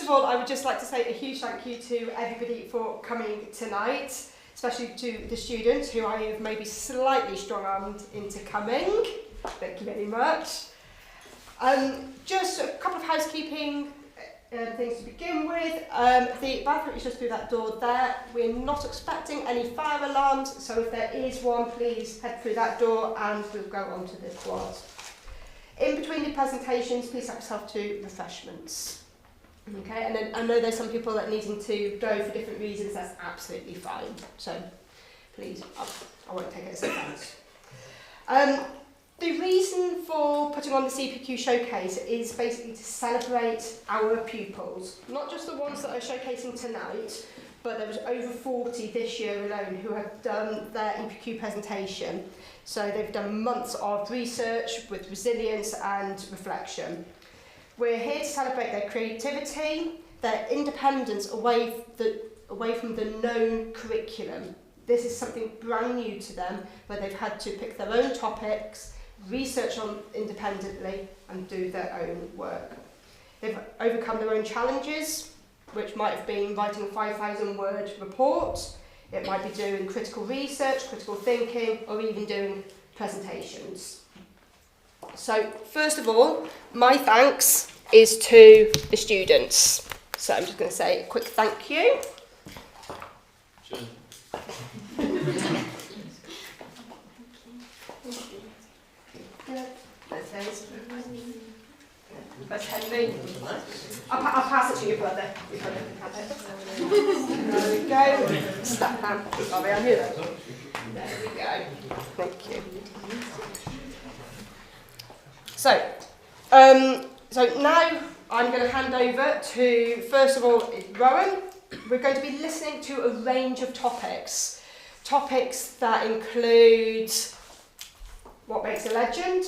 of all, I would just like to say a huge thank you to everybody for coming tonight, especially to the students who I have maybe slightly strong-armed into coming. Thank you very much. Just a couple of housekeeping things to begin with. The bathroom is just through that door there. We're not expecting any fire alarms, so if there is one, please head through that door and we'll go on to the quad. In between the presentations, please help yourself to refreshments. Okay, and then I know there's some people that are needing to go for different reasons, that's absolutely fine. So please, I won't take it as offence. The reason for putting on the CPQ showcase is basically to celebrate our pupils, not just the ones that are showcasing tonight, but there was over 40 this year alone who have done their EPQ presentation. So they've done months of research with resilience and reflection. We're here to celebrate their creativity, their independence away from the known curriculum. This is something brand new to them, where they've had to pick their own topics, research on independently and do their own work. They've overcome their own challenges, which might have been writing a 5,000-word report, it might be doing critical research, critical thinking, or even doing presentations. So first of all, my thanks is to the students. So I'm just going to say a quick thank you. Sure. That's Henry. I'll pass it to your brother. There we go. Step down. Sorry, I knew that. There we go. Thank you. So now I'm going to hand over to, first of all, Rowan. We're going to be listening to a range of topics. Topics that include what makes a legend,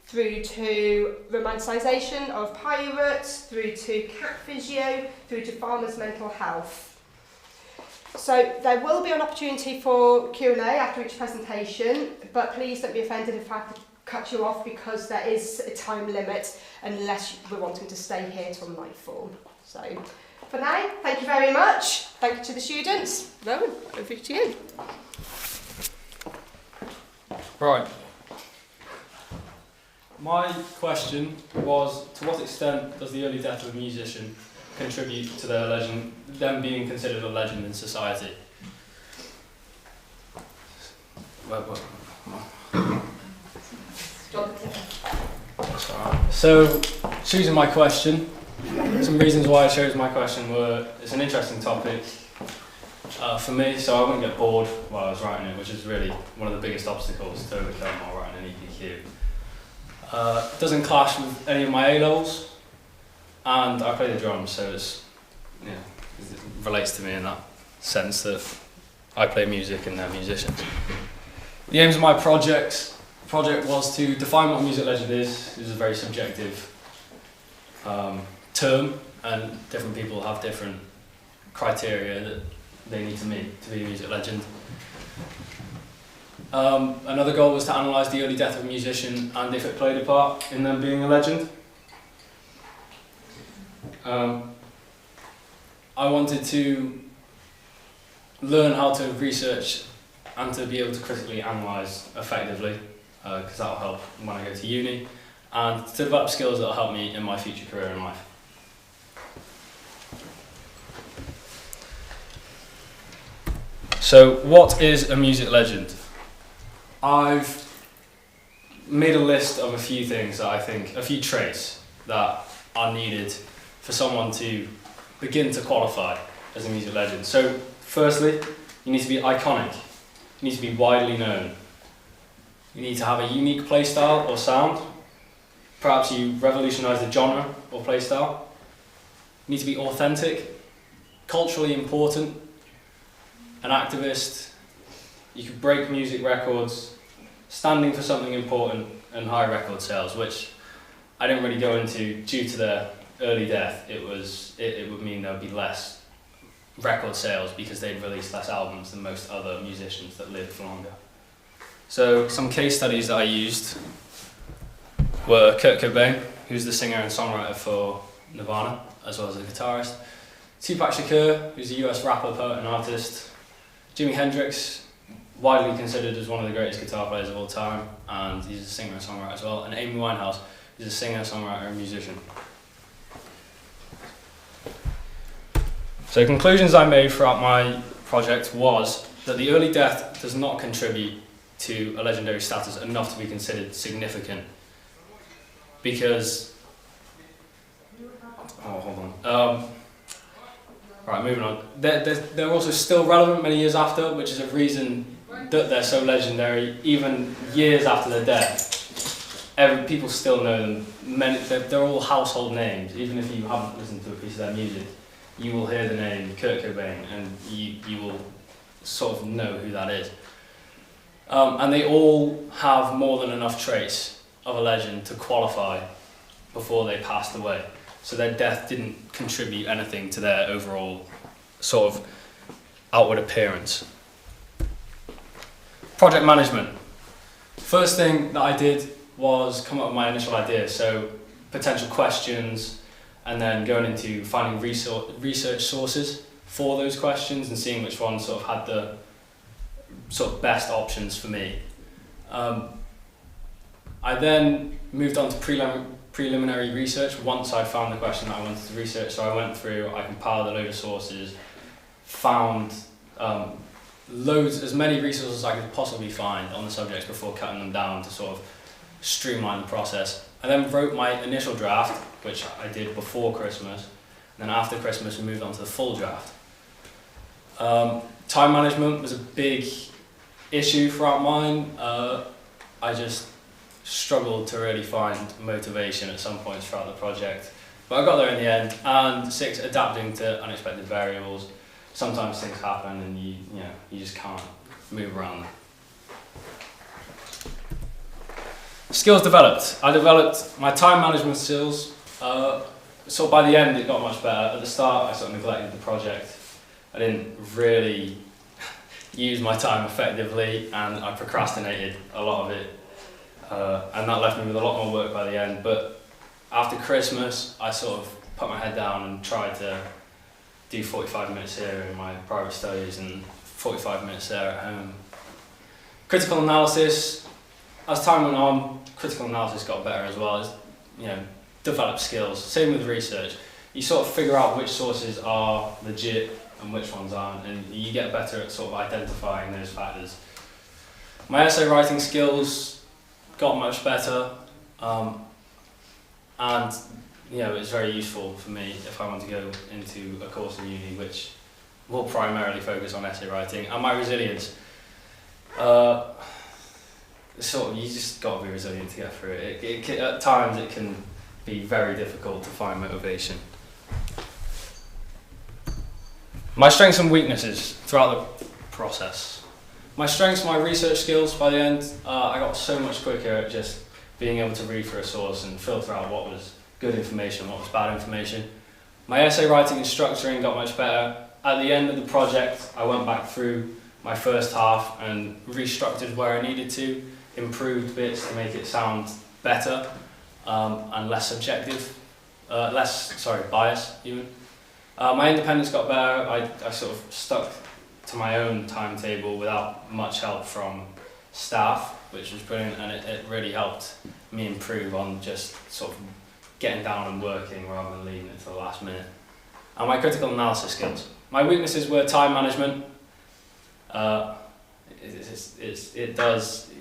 through to romanticisation of pirates, through to cat physio, through to farmers' mental health. So there will be an opportunity for Q&A after each presentation, but please don't be offended if I have to cut you off because there is a time limit unless we're wanting to stay here till nightfall. So for now, thank you very much. Thank you to the students. Rowan, over to you. Right. My question was, to what extent does the early death of a musician contribute to their legend, them being considered a legend in society? So, choosing my question, some reasons why I chose my question were, it's an interesting topic for me, so I wouldn't get bored while I was writing it, which is really one of the biggest obstacles to overcome while writing an EPQ. It doesn't clash with any of my A-levels, and I play the drums, so it relates to me in that sense that I play music and they're musicians. The aims of my project was to define what a music legend is. It was a very subjective term, and different people have different criteria that they need to meet to be a music legend. Another goal was to analyse the early death of a musician and if it played a part in them being a legend. I wanted to learn how to research and to be able to critically analyse effectively, because that will help when I go to uni, and to develop skills that will help me in my future career in life. So, what is a music legend? I've made a list of a few things that I think, a few traits that are needed for someone to begin to qualify as a music legend. So, firstly, you need to be iconic. You need to be widely known. You need to have a unique play style or sound. Perhaps you revolutionise the genre or play style. You need to be authentic, culturally important, an activist. You could break music records, standing for something important, and high record sales, which I didn't really go into due to their early death. It would mean there would be less record sales because they'd released less albums than most other musicians that lived for longer. So some case studies that I used were Kurt Cobain, who's the singer and songwriter for Nirvana. as well as a guitarist. Tupac Shakur, who's a US rapper, poet and artist. Jimi Hendrix, widely considered as one of the greatest guitar players of all time, and he's a singer and songwriter as well. And Amy Winehouse, who's a singer, songwriter and musician. So conclusions I made throughout my project was that the early death does not contribute to a legendary status enough to be considered significant, because hold on. Right, moving on. They're also still relevant many years after, which is a reason that they're so legendary. Even years after their death, people still know them. They're all household names. Even if you haven't listened to a piece of their music, you will hear the name Kurt Cobain, and you will sort of know who that is. And they all have more than enough traits of a legend to qualify before they passed away. So their death didn't contribute anything to their overall sort of outward appearance. Project management. First thing that I did was come up with my initial idea. So potential questions, and then going into finding research sources for those questions and seeing which ones sort of had the sort of best options for me. I then moved on to preliminary research once I found the question that I wanted to research. So I went through, I compiled a load of sources, found as many resources as I could possibly find on the subjects before cutting them down to sort of streamline the process. I then wrote my initial draft, which I did before Christmas, and then after Christmas we moved on to the full draft. Time management was a big issue throughout mine. I just struggled to really find motivation at some points throughout the project, but I got there in the end. And 6, adapting to unexpected variables. Sometimes things happen and you just can't move around them. Skills developed. I developed my time management skills. So by the end it got much better. At the start I sort of neglected the project. I didn't really use my time effectively, and I procrastinated a lot of it. And that left me with a lot more work by the end. But after Christmas, I sort of put my head down and tried to do 45 minutes here in my private studies and 45 minutes there at home. Critical analysis. As time went on, critical analysis got better as well. Developed skills. Same with research. You sort of figure out which sources are legit and which ones aren't, and you get better at sort of identifying those factors. My essay writing skills got much better, and it's very useful for me if I want to go into a course in uni which will primarily focus on essay writing. And my resilience, you just got to be resilient to get through it. At times it can be very difficult to find motivation. My strengths and weaknesses throughout the process. My strengths, my research skills, by the end, I got so much quicker at just being able to read through a source and filter out what was good information, what was bad information. My essay writing and structuring got much better. At the end of the project, I went back through my first half and restructured where I needed to, improved bits to make it sound better and less subjective, bias even. My independence got better. I sort of stuck to my own timetable without much help from staff, which was brilliant, and it really helped me improve on just sort of getting down and working rather than leaving it to the last minute. And my critical analysis skills. My weaknesses were time management.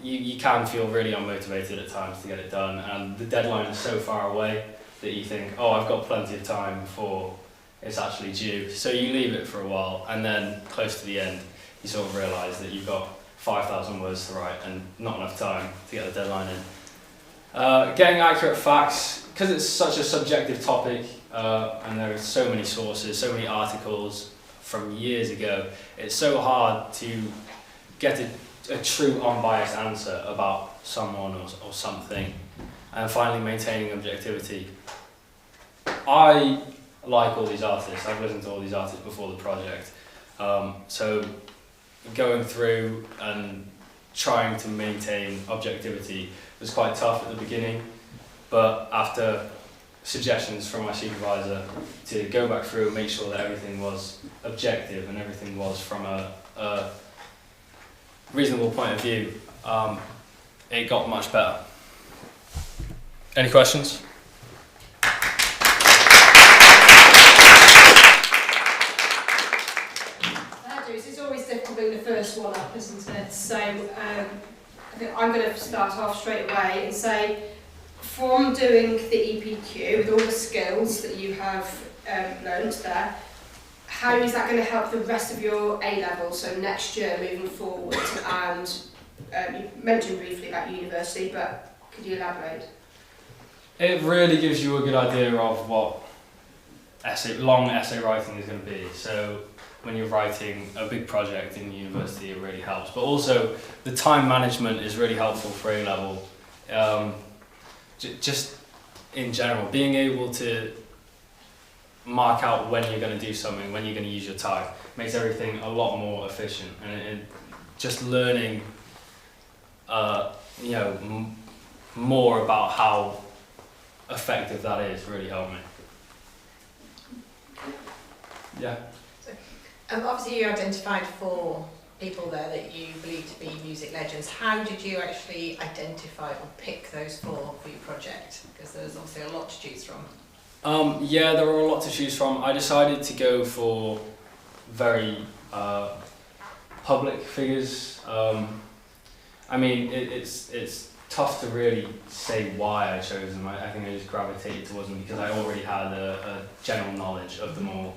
You can feel really unmotivated at times to get it done, and the deadline is so far away that you think, oh, I've got plenty of time before it's actually due. So you leave it for a while, and then close to the end, you sort of realise that you've got 5,000 words to write and not enough time to get the deadline in. Getting accurate facts, because it's such a subjective topic, and there are so many sources, so many articles from years ago, it's so hard to get a true unbiased answer about someone or something, and finally maintaining objectivity. I like all these artists. I've listened to all these artists before the project, so going through and trying to maintain objectivity was quite tough at the beginning, but after suggestions from my supervisor to go back through and make sure that everything was objective and everything was from a reasonable point of view, it got much better. Any questions? It's always difficult being the first one up, isn't it? So I think I'm going to start off straight away and say, from doing the EPQ with all the skills that you have learned there, how is that going to help the rest of your A-level, so next year moving forward? And you mentioned briefly about university, but could you elaborate? It really gives you a good idea of what long essay writing is going to be. So when you're writing a big project in university, it really helps. But also the time management is really helpful for A-level. Just in general, being able to mark out when you're going to do something, when you're going to use your time, makes everything a lot more efficient. And just learning, more about how effective that is really helped me. Yeah. Obviously you identified 4 people there that you believe to be music legends. How did you actually identify or pick those 4 for your project? Because there's obviously a lot to choose from. Yeah, there were a lot to choose from. I decided to go for very public figures. I mean, it's tough to really say why I chose them. I think I just gravitated towards them because I already had a general knowledge of them all,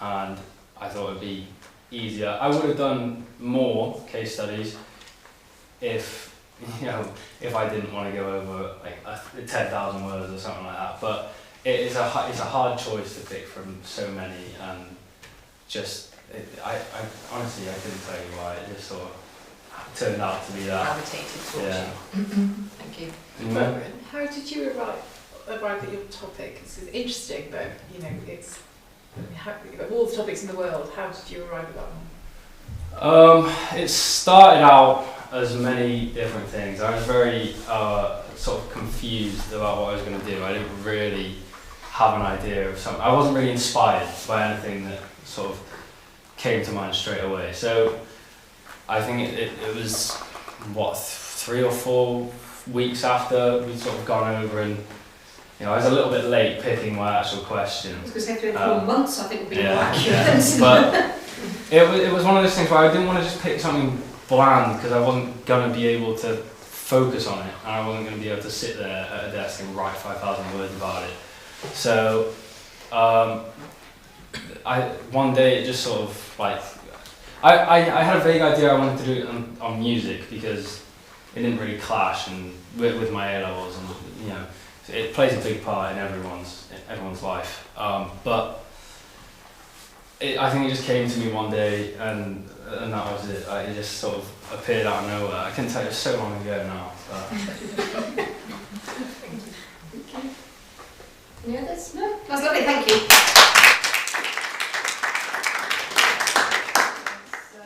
and I thought it would be easier. I would have done more case studies if I didn't want to go over like 10,000 words or something like that. But it's a hard choice to pick from so many, and I honestly I couldn't tell you why. It just sort of turned out to be that. Gravitated towards Yeah. you. Thank you. Margaret, how did you arrive at your topic? It's interesting, but it's of all the topics in the world, how did you arrive at that one? It started out as many different things. I was very sort of confused about what I was going to do. I didn't really have an idea of something. I wasn't really inspired by anything that sort of came to mind straight away. So I think it was, 3 or 4 weeks after we'd sort of gone over, and I was a little bit late picking my actual question. I was going to say 3 or 4 months, I think would be more accurate. Yeah. But it was one of those things where I didn't want to just pick something bland because I wasn't going to be able to focus on it, and I wasn't going to be able to sit there at a desk and write 5,000 words about it. So one day it just sort of like, I had a vague idea I wanted to do it on music because it didn't really clash and with my A-levels, and it plays a big part in everyone's life. But I think it just came to me one day, and that was it. It just sort of appeared out of nowhere. I can tell you, it's so long ago now. Yeah, that's lovely, thank you. So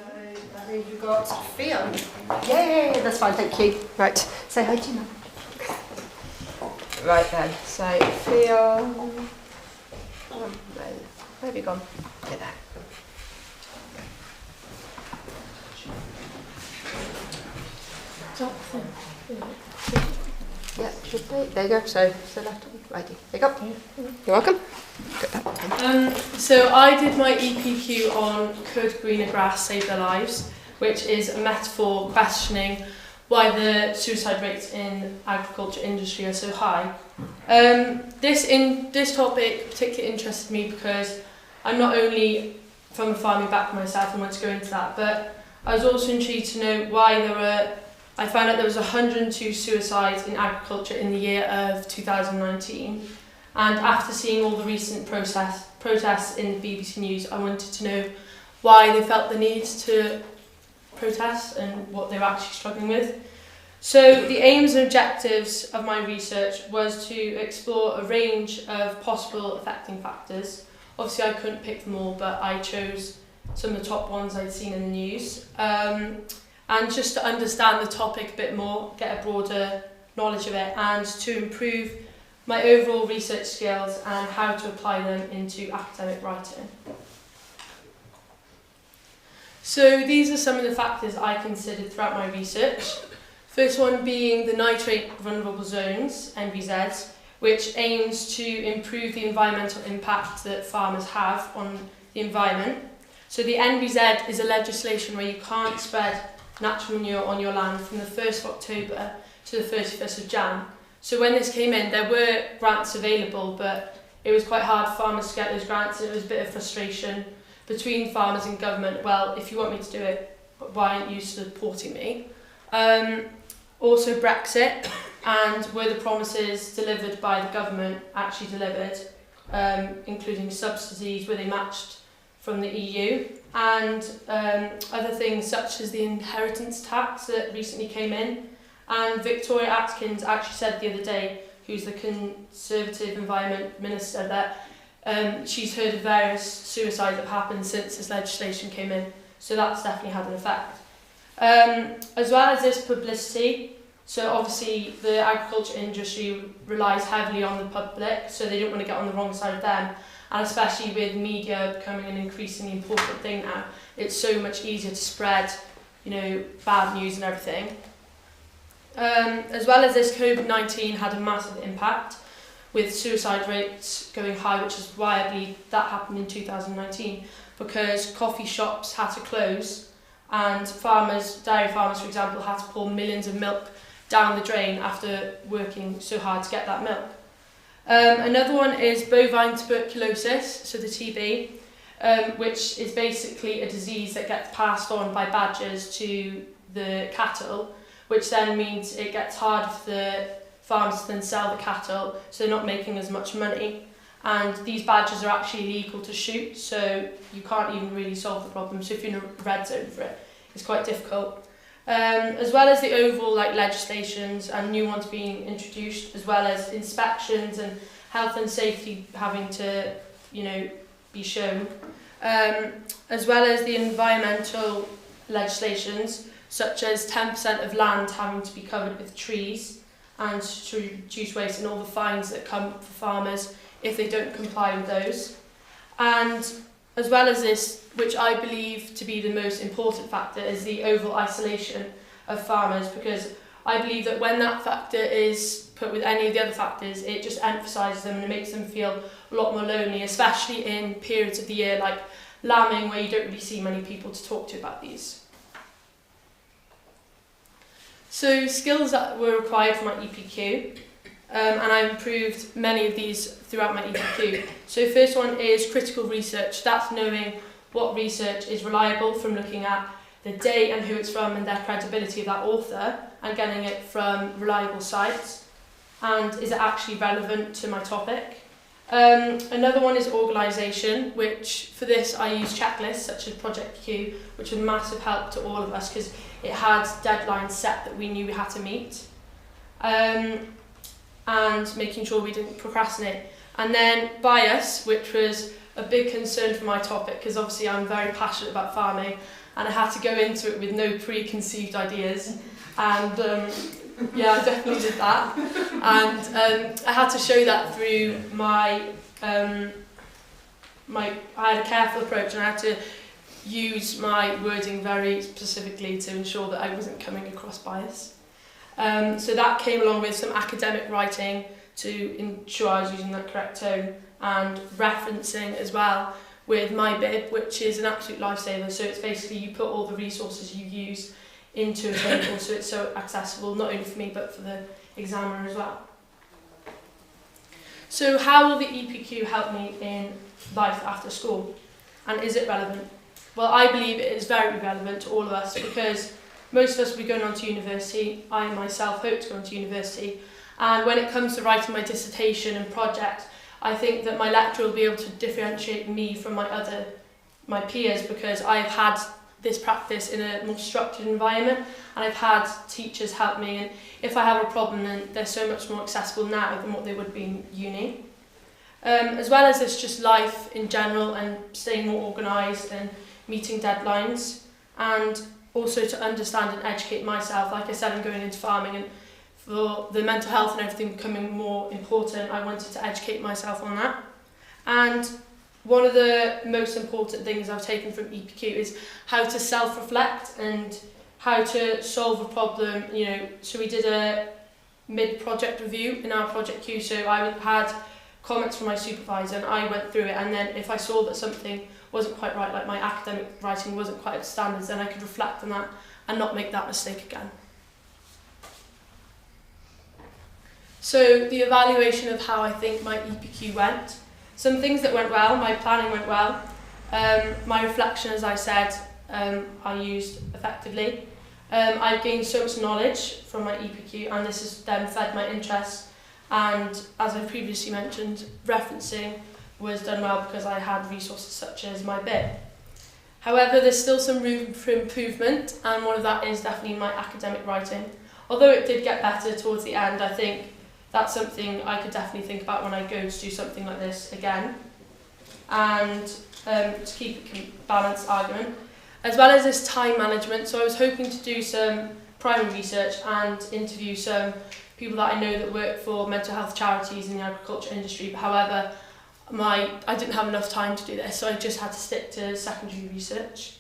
that means we've got Fiona. Yay, that's fine, thank you. Right, say hi to you now. Right then, so Fiona. Where have you gone? Get there. Yeah, should be. There you go. So left on, righty. There you go. You're welcome. So I did my EPQ on Could Greener Grass Save Their Lives, which is a metaphor questioning why the suicide rates in agriculture industry are so high. This topic particularly interested me because I'm not only from a farming background myself and want to go into that, but I was also intrigued to know why I found out there was 102 suicides in agriculture in the year of 2019. And after seeing all the recent protests in BBC News, I wanted to know why they felt the need to protest and what they were actually struggling with. So the aims and objectives of my research was to explore a range of possible affecting factors. Obviously I couldn't pick them all, but I chose some of the top ones I'd seen in the news. And just to understand the topic a bit more, get a broader knowledge of it, and to improve my overall research skills and how to apply them into academic writing. So these are some of the factors I considered throughout my research. First one being the nitrate vulnerable zones, NVZs, which aims to improve the environmental impact that farmers have on the environment. So the NVZ is a legislation where you can't spread natural manure on your land from the 1st of October to the 31st of Jan. So when this came in, there were grants available, but it was quite hard for farmers to get those grants, and it was a bit of frustration between farmers and government. Well, if you want me to do it, why aren't you supporting me? Also Brexit, and were the promises delivered by the government actually delivered, including subsidies, were they matched from the EU, and other things such as the inheritance tax that recently came in. And Victoria Atkins actually said the other day, who's the Conservative Environment Minister, that she's heard of various suicides that have happened since this legislation came in, so that's definitely had an effect. As well as this publicity, so obviously the agriculture industry relies heavily on the public, so they don't want to get on the wrong side of them, and especially with media becoming an increasingly important thing now, it's so much easier to spread, bad news and everything. As well as this, COVID-19 had a massive impact, with suicide rates going high, which is why I believe that happened in 2019, because coffee shops had to close, and dairy farmers for example, had to pour millions of milk down the drain after working so hard to get that milk. Another one is bovine tuberculosis, so the TB, which is basically a disease that gets passed on by badgers to the cattle, which then means it gets hard for the farmers to then sell the cattle, so they're not making as much money. And these badgers are actually illegal to shoot, so you can't even really solve the problem. So if you're in a red zone for it, it's quite difficult. As well as the overall legislations and new ones being introduced, as well as inspections and health and safety having to, be shown, as well as the environmental legislations, such as 10% of land having to be covered with trees and to reduce waste, and all the fines that come for farmers if they don't comply with those. And as well as this, which I believe to be the most important factor, is the overall isolation of farmers, because I believe that when that factor is put with any of the other factors, it just emphasises them and it makes them feel a lot more lonely, especially in periods of the year like lambing, where you don't really see many people to talk to about these. So skills that were required for my EPQ, and I improved many of these throughout my EPQ. So first one is critical research. That's knowing what research is reliable from looking at the date and who it's from and their credibility of that author, and getting it from reliable sites, and is it actually relevant to my topic. Another one is organisation, which for this I use checklists such as Project Q, which was a massive help to all of us because it had deadlines set that we knew we had to meet, and making sure we didn't procrastinate. And then bias, which was a big concern for my topic because obviously I'm very passionate about farming and I had to go into it with no preconceived ideas, and yeah, I definitely did that, and I had to show that through I had a careful approach, and I had to use my wording very specifically to ensure that I wasn't coming across bias. So that came along with some academic writing to ensure I was using that correct tone, and referencing as well with MyBib, which is an absolute lifesaver. So it's basically you put all the resources you use into a table, so it's so accessible, not only for me but for the examiner as well. So how will the EPQ help me in life after school, and is it relevant? Well, I believe it is very relevant to all of us, because most of us will be going on to university. I myself hope to go on to university, and when it comes to writing my dissertation and project, I think that my lecturer will be able to differentiate me from my peers, because I've had this practice in a more structured environment, and I've had teachers help me, and if I have a problem then they're so much more accessible now than what they would be in uni. As well as this, just life in general and staying more organised and meeting deadlines, and also to understand and educate myself. Like I said, I'm going into farming, and for the mental health and everything becoming more important, I wanted to educate myself on that. And one of the most important things I've taken from EPQ is how to self-reflect and how to solve a problem, you know. So we did a mid-project review in our project queue, so I had comments from my supervisor and I went through it, and then if I saw that something wasn't quite right, like my academic writing wasn't quite at standards, then I could reflect on that and not make that mistake again. So the evaluation of how I think my EPQ went. Some things that went well, my planning went well. My reflection, as I said, I used effectively. I've gained so much knowledge from my EPQ, and this has then fed my interest. And as I previously mentioned, referencing was done well because I had resources such as my bit. However, there's still some room for improvement, and one of that is definitely my academic writing. Although it did get better towards the end, I think that's something I could definitely think about when I go to do something like this again. And to keep a balanced argument. As well as this time management, so I was hoping to do some primary research and interview some people that I know that work for mental health charities in the agriculture industry. But however, I didn't have enough time to do this, so I just had to stick to secondary research.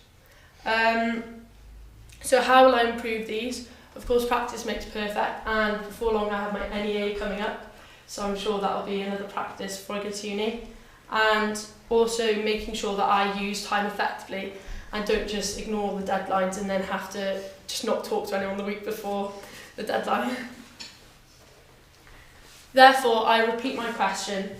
So how will I improve these? Of course, practice makes perfect, and before long I have my NEA coming up, so I'm sure that will be another practice before I go to uni. And also making sure that I use time effectively and don't just ignore the deadlines and then have to just not talk to anyone the week before the deadline. Therefore, I repeat my question,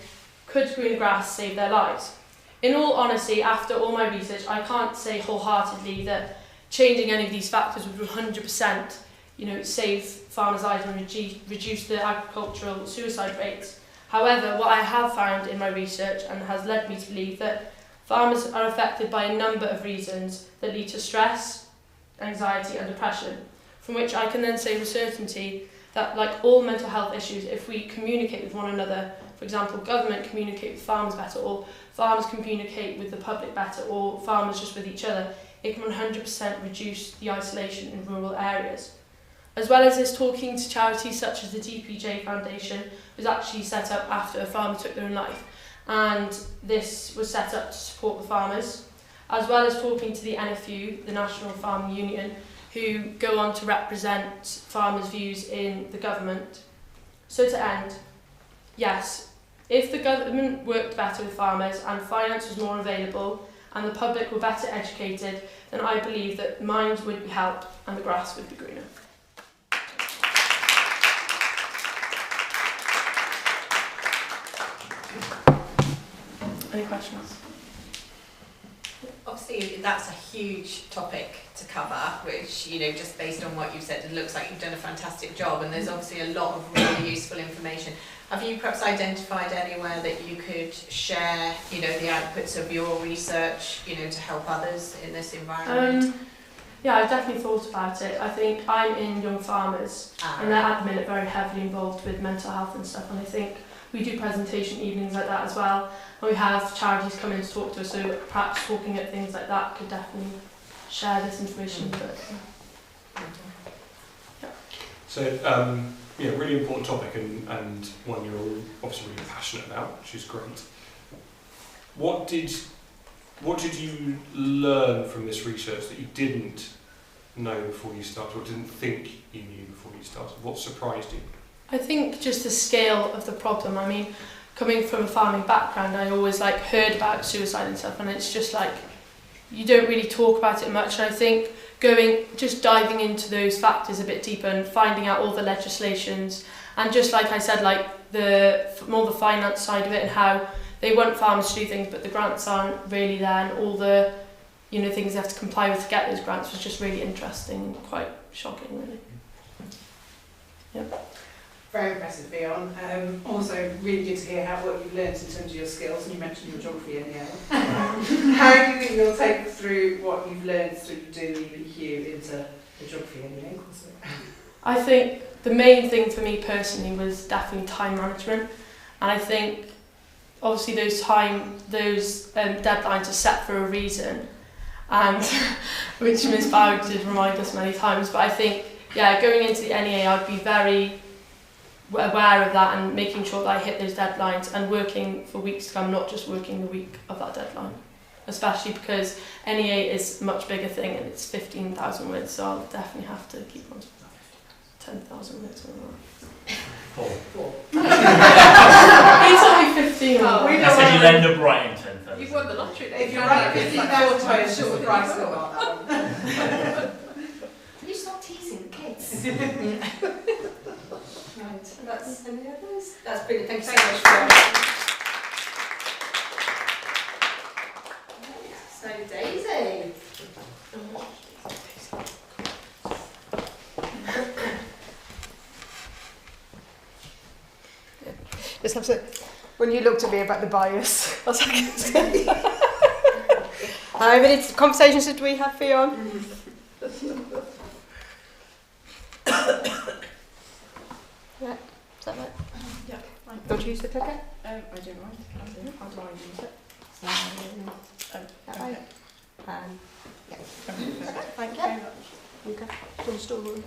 could green grass save their lives? In all honesty, after all my research, I can't say wholeheartedly that changing any of these factors would 100% save farmers' lives and reduce the agricultural suicide rates. However, what I have found in my research and has led me to believe that farmers are affected by a number of reasons that lead to stress, anxiety and depression, from which I can then say with certainty that, like all mental health issues, if we communicate with one another, for example, government communicate with farmers better, or farmers communicate with the public better, or farmers just with each other, it can 100% reduce the isolation in rural areas. As well as this, talking to charities such as the DPJ Foundation was actually set up after a farmer took their own life, and this was set up to support the farmers, as well as talking to the NFU, the National Farming Union, who go on to represent farmers' views in the government. So to end, yes, if the government worked better with farmers and finance was more available and the public were better educated, then I believe that minds would be helped and the grass would be greener. Any questions? Obviously, that's a huge topic to cover, which, just based on what you've said, it looks like you've done a fantastic job, and there's obviously a lot of really useful information. Have you perhaps identified anywhere that you could share, the outputs of your research, to help others in this environment? Yeah, I've definitely thought about it. I think I'm in Young Farmers, and they're at the minute very heavily involved with mental health and stuff, and I think we do presentation evenings like that as well. And we have charities come in to talk to us, so perhaps talking at things like that could definitely share this information. But, yeah. So, really important topic and one you're all obviously really passionate about, which is great. What did you learn from this research that you didn't know before you started, or didn't think you knew before you started? What surprised you? I think just the scale of the problem. I mean, coming from a farming background, I always heard about suicide and stuff, and it's just you don't really talk about it much. And I think diving into those factors a bit deeper and finding out all the legislations, and just like I said, the finance side of it, and how they want farmers to do things, but the grants aren't really there, and all the things they have to comply with to get those grants was just really interesting and quite shocking, really. Yep. Very impressive, Bjorn. Also, really good to hear what you've learned in terms of your skills, and you mentioned your geography in the end. How do you think you'll take through what you've learned through doing EPQ into the geography in the end? I think the main thing for me personally was definitely time management, and I think obviously those deadlines are set for a reason, and which Ms. Bowd did remind us many times. But I think, going into the NEA, I'd be very aware of that and making sure that I hit those deadlines and working for weeks to come, not just working the week of that deadline. Especially because NEA is a much bigger thing and it's 15,000 words, so I'll definitely have to keep on 10,000 words or more. 4. He told me 15. Oh, we I said you'll end up writing 10,000. You've won the lottery. If you're right, 50,000 times short of price still got that one. Can you stop teasing the kids? Right, and that's any others? That's brilliant, thank you so much for So Daisy. Just have to, when you looked at me about the bias, I was like, how many conversations did we have, Fionn? Yeah, is that right? Yeah. Don't you use the clicker? I don't mind. How do I use it? That way. Yeah. Thank you very much. Okay. Do you want to store room?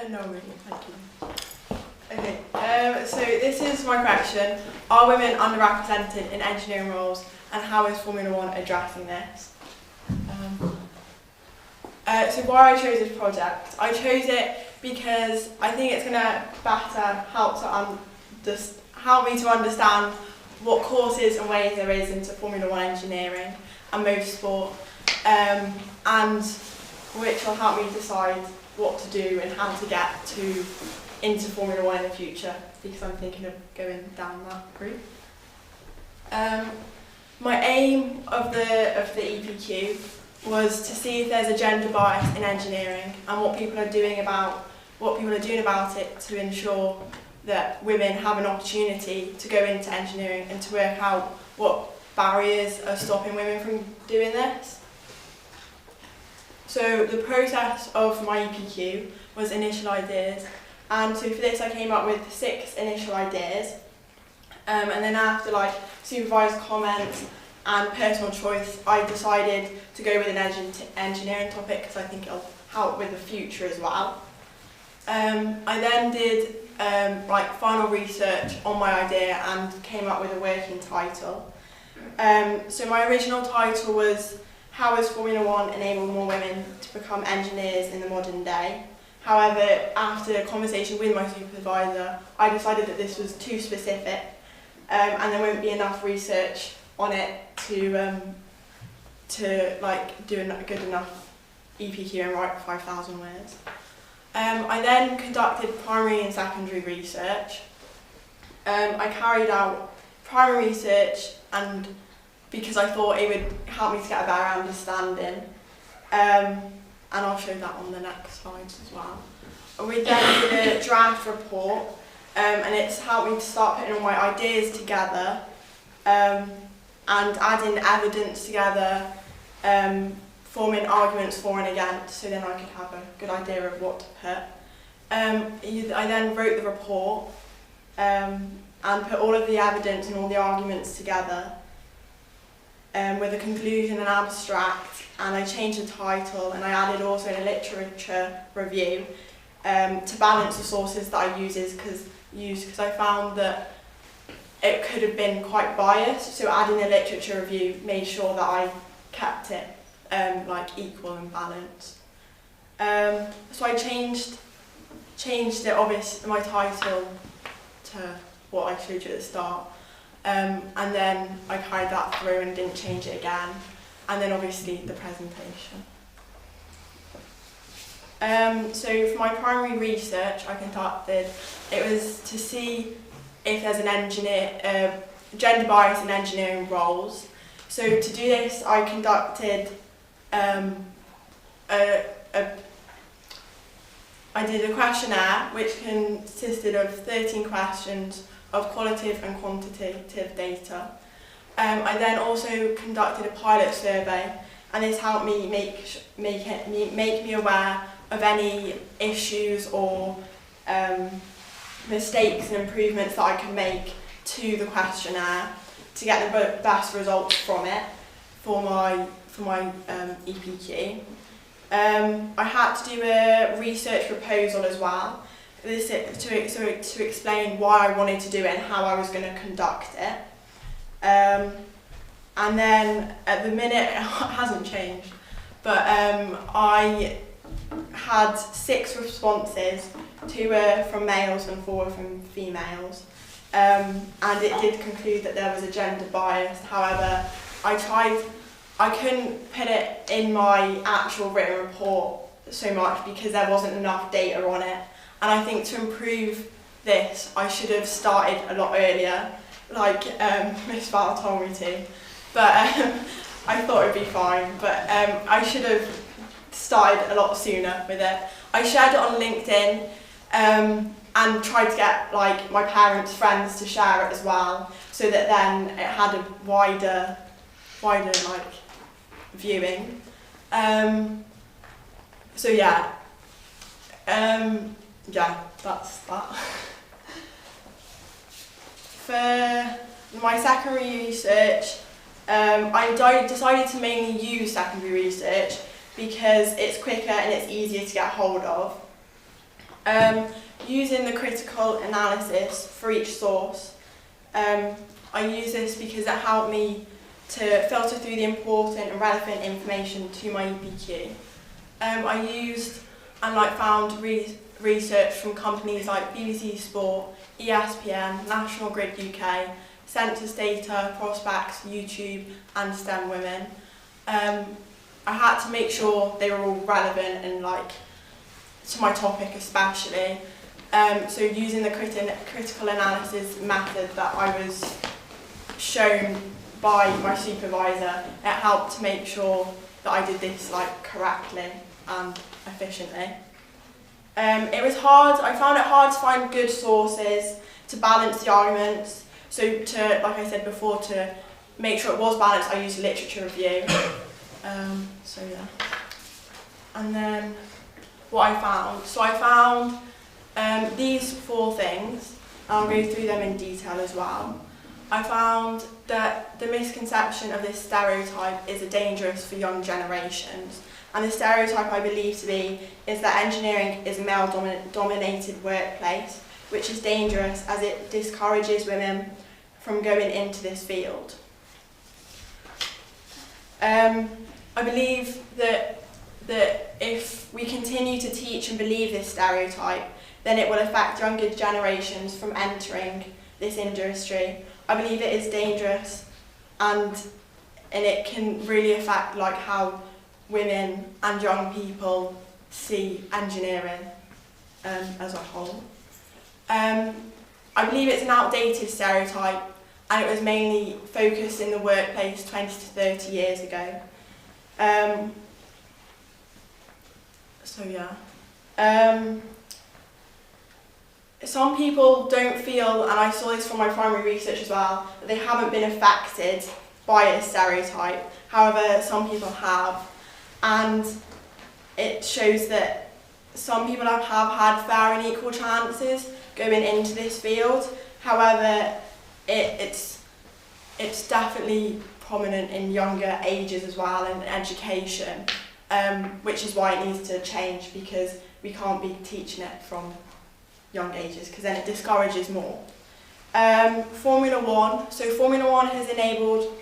No, really, thank you. Okay, so this is my question. Are women underrepresented in engineering roles, and how is Formula One addressing this? So why I chose this project? I chose it because I think it's going to better help me to understand what courses and ways there is into Formula One engineering and motorsport, and which will help me decide what to do and how to get into Formula One in the future, because I'm thinking of going down that route. My aim of the EPQ was to see if there's a gender bias in engineering and what people are doing about it to ensure that women have an opportunity to go into engineering and to work out what barriers are stopping women from doing this. So the process of my EPQ was initial ideas, and so for this I came up with 6 initial ideas, and then after supervised comments and personal choice, I decided to go with an engineering topic because I think it'll help with the future as well. I then did final research on my idea and came up with a working title. So my original title was "How has Formula One enabled more women to become engineers in the modern day?" However, after a conversation with my supervisor, I decided that this was too specific, and there wouldn't be enough research on it to do a good enough EPQ and write 5,000 words. I then conducted primary and secondary research. I carried out primary research and because I thought it would help me to get a better understanding, and I'll show that on the next slides as well. We then did a draft report, and it's helped me to start putting all my ideas together, and adding evidence together, forming arguments for and against, so then I could have a good idea of what to put. I then wrote the report and put all of the evidence and all the arguments together with a conclusion and abstract, and I changed the title and I added also a literature review to balance the sources that I used because I found that it could have been quite biased, so adding a literature review made sure that I kept it equal and balanced. So I changed my title to what I showed you at the start, and then I carried that through and didn't change it again, and then obviously the presentation. So for my primary research I conducted, it was to see if there's an gender bias in engineering roles. So to do this I conducted I did a questionnaire which consisted of 13 questions of qualitative and quantitative data. I then also conducted a pilot survey, and this helped me make me aware of any issues or mistakes and improvements that I could make to the questionnaire to get the best results from it for my EPQ. I had to do a research proposal as well. to explain why I wanted to do it and how I was going to conduct it. And then at the minute, it hasn't changed, but I had 6 responses, 2 were from males and 4 were from females. And it did conclude that there was a gender bias. However, I couldn't put it in my actual written report so much because there wasn't enough data on it. And I think to improve this, I should have started a lot earlier, like Miss Val told me to. But I thought it'd be fine. But I should have started a lot sooner with it. I shared it on LinkedIn and tried to get like my parents' friends to share it as well, so that then it had a wider like viewing. So yeah. Yeah, that's that. For my secondary research, I decided to mainly use secondary research because it's quicker and it's easier to get hold of. Using the critical analysis for each source, I use this because it helped me to filter through the important and relevant information to my EPQ. I used and found research from companies like BBC Sport, ESPN, National Grid UK, Census Data, Prospects, YouTube and STEM Women. I had to make sure they were all relevant and to my topic especially. So using the critical analysis method that I was shown by my supervisor, it helped to make sure that I did this correctly and efficiently. It was hard. I found it hard to find good sources to balance the arguments. So to, like I said before, to make sure it was balanced, I used literature review. So yeah. And then what I found. So I found these 4 things. I'll go through them in detail as well. I found that the misconception of this stereotype is dangerous for young generations. And the stereotype I believe to be is that engineering is a male-dominated workplace, which is dangerous as it discourages women from going into this field. I believe that if we continue to teach and believe this stereotype, then it will affect younger generations from entering this industry. I believe it is dangerous and it can really affect how women and young people see engineering as a whole. I believe it's an outdated stereotype and it was mainly focused in the workplace 20 to 30 years ago. So yeah. Some people don't feel, and I saw this from my primary research as well, that they haven't been affected by a stereotype. However, some people have. And it shows that some people have had fair and equal chances going into this field. However, it's definitely prominent in younger ages as well and education, which is why it needs to change, because we can't be teaching it from young ages because then it discourages more. Formula One. So Formula One has enabled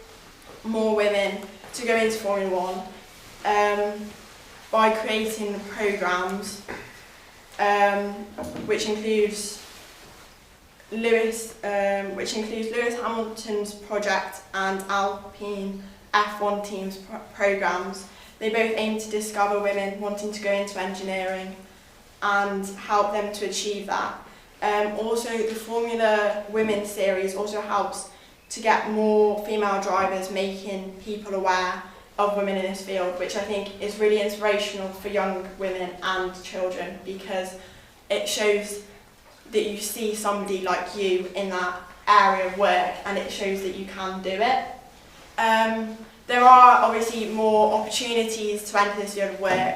more women to go into Formula One. By creating programs which includes Lewis Hamilton's project and Alpine F1 team's programs. They both aim to discover women wanting to go into engineering and help them to achieve that. Also, the Formula Women series also helps to get more female drivers, making people aware of women in this field, which I think is really inspirational for young women and children, because it shows that you see somebody like you in that area of work and it shows that you can do it. There are obviously more opportunities to enter this field of work,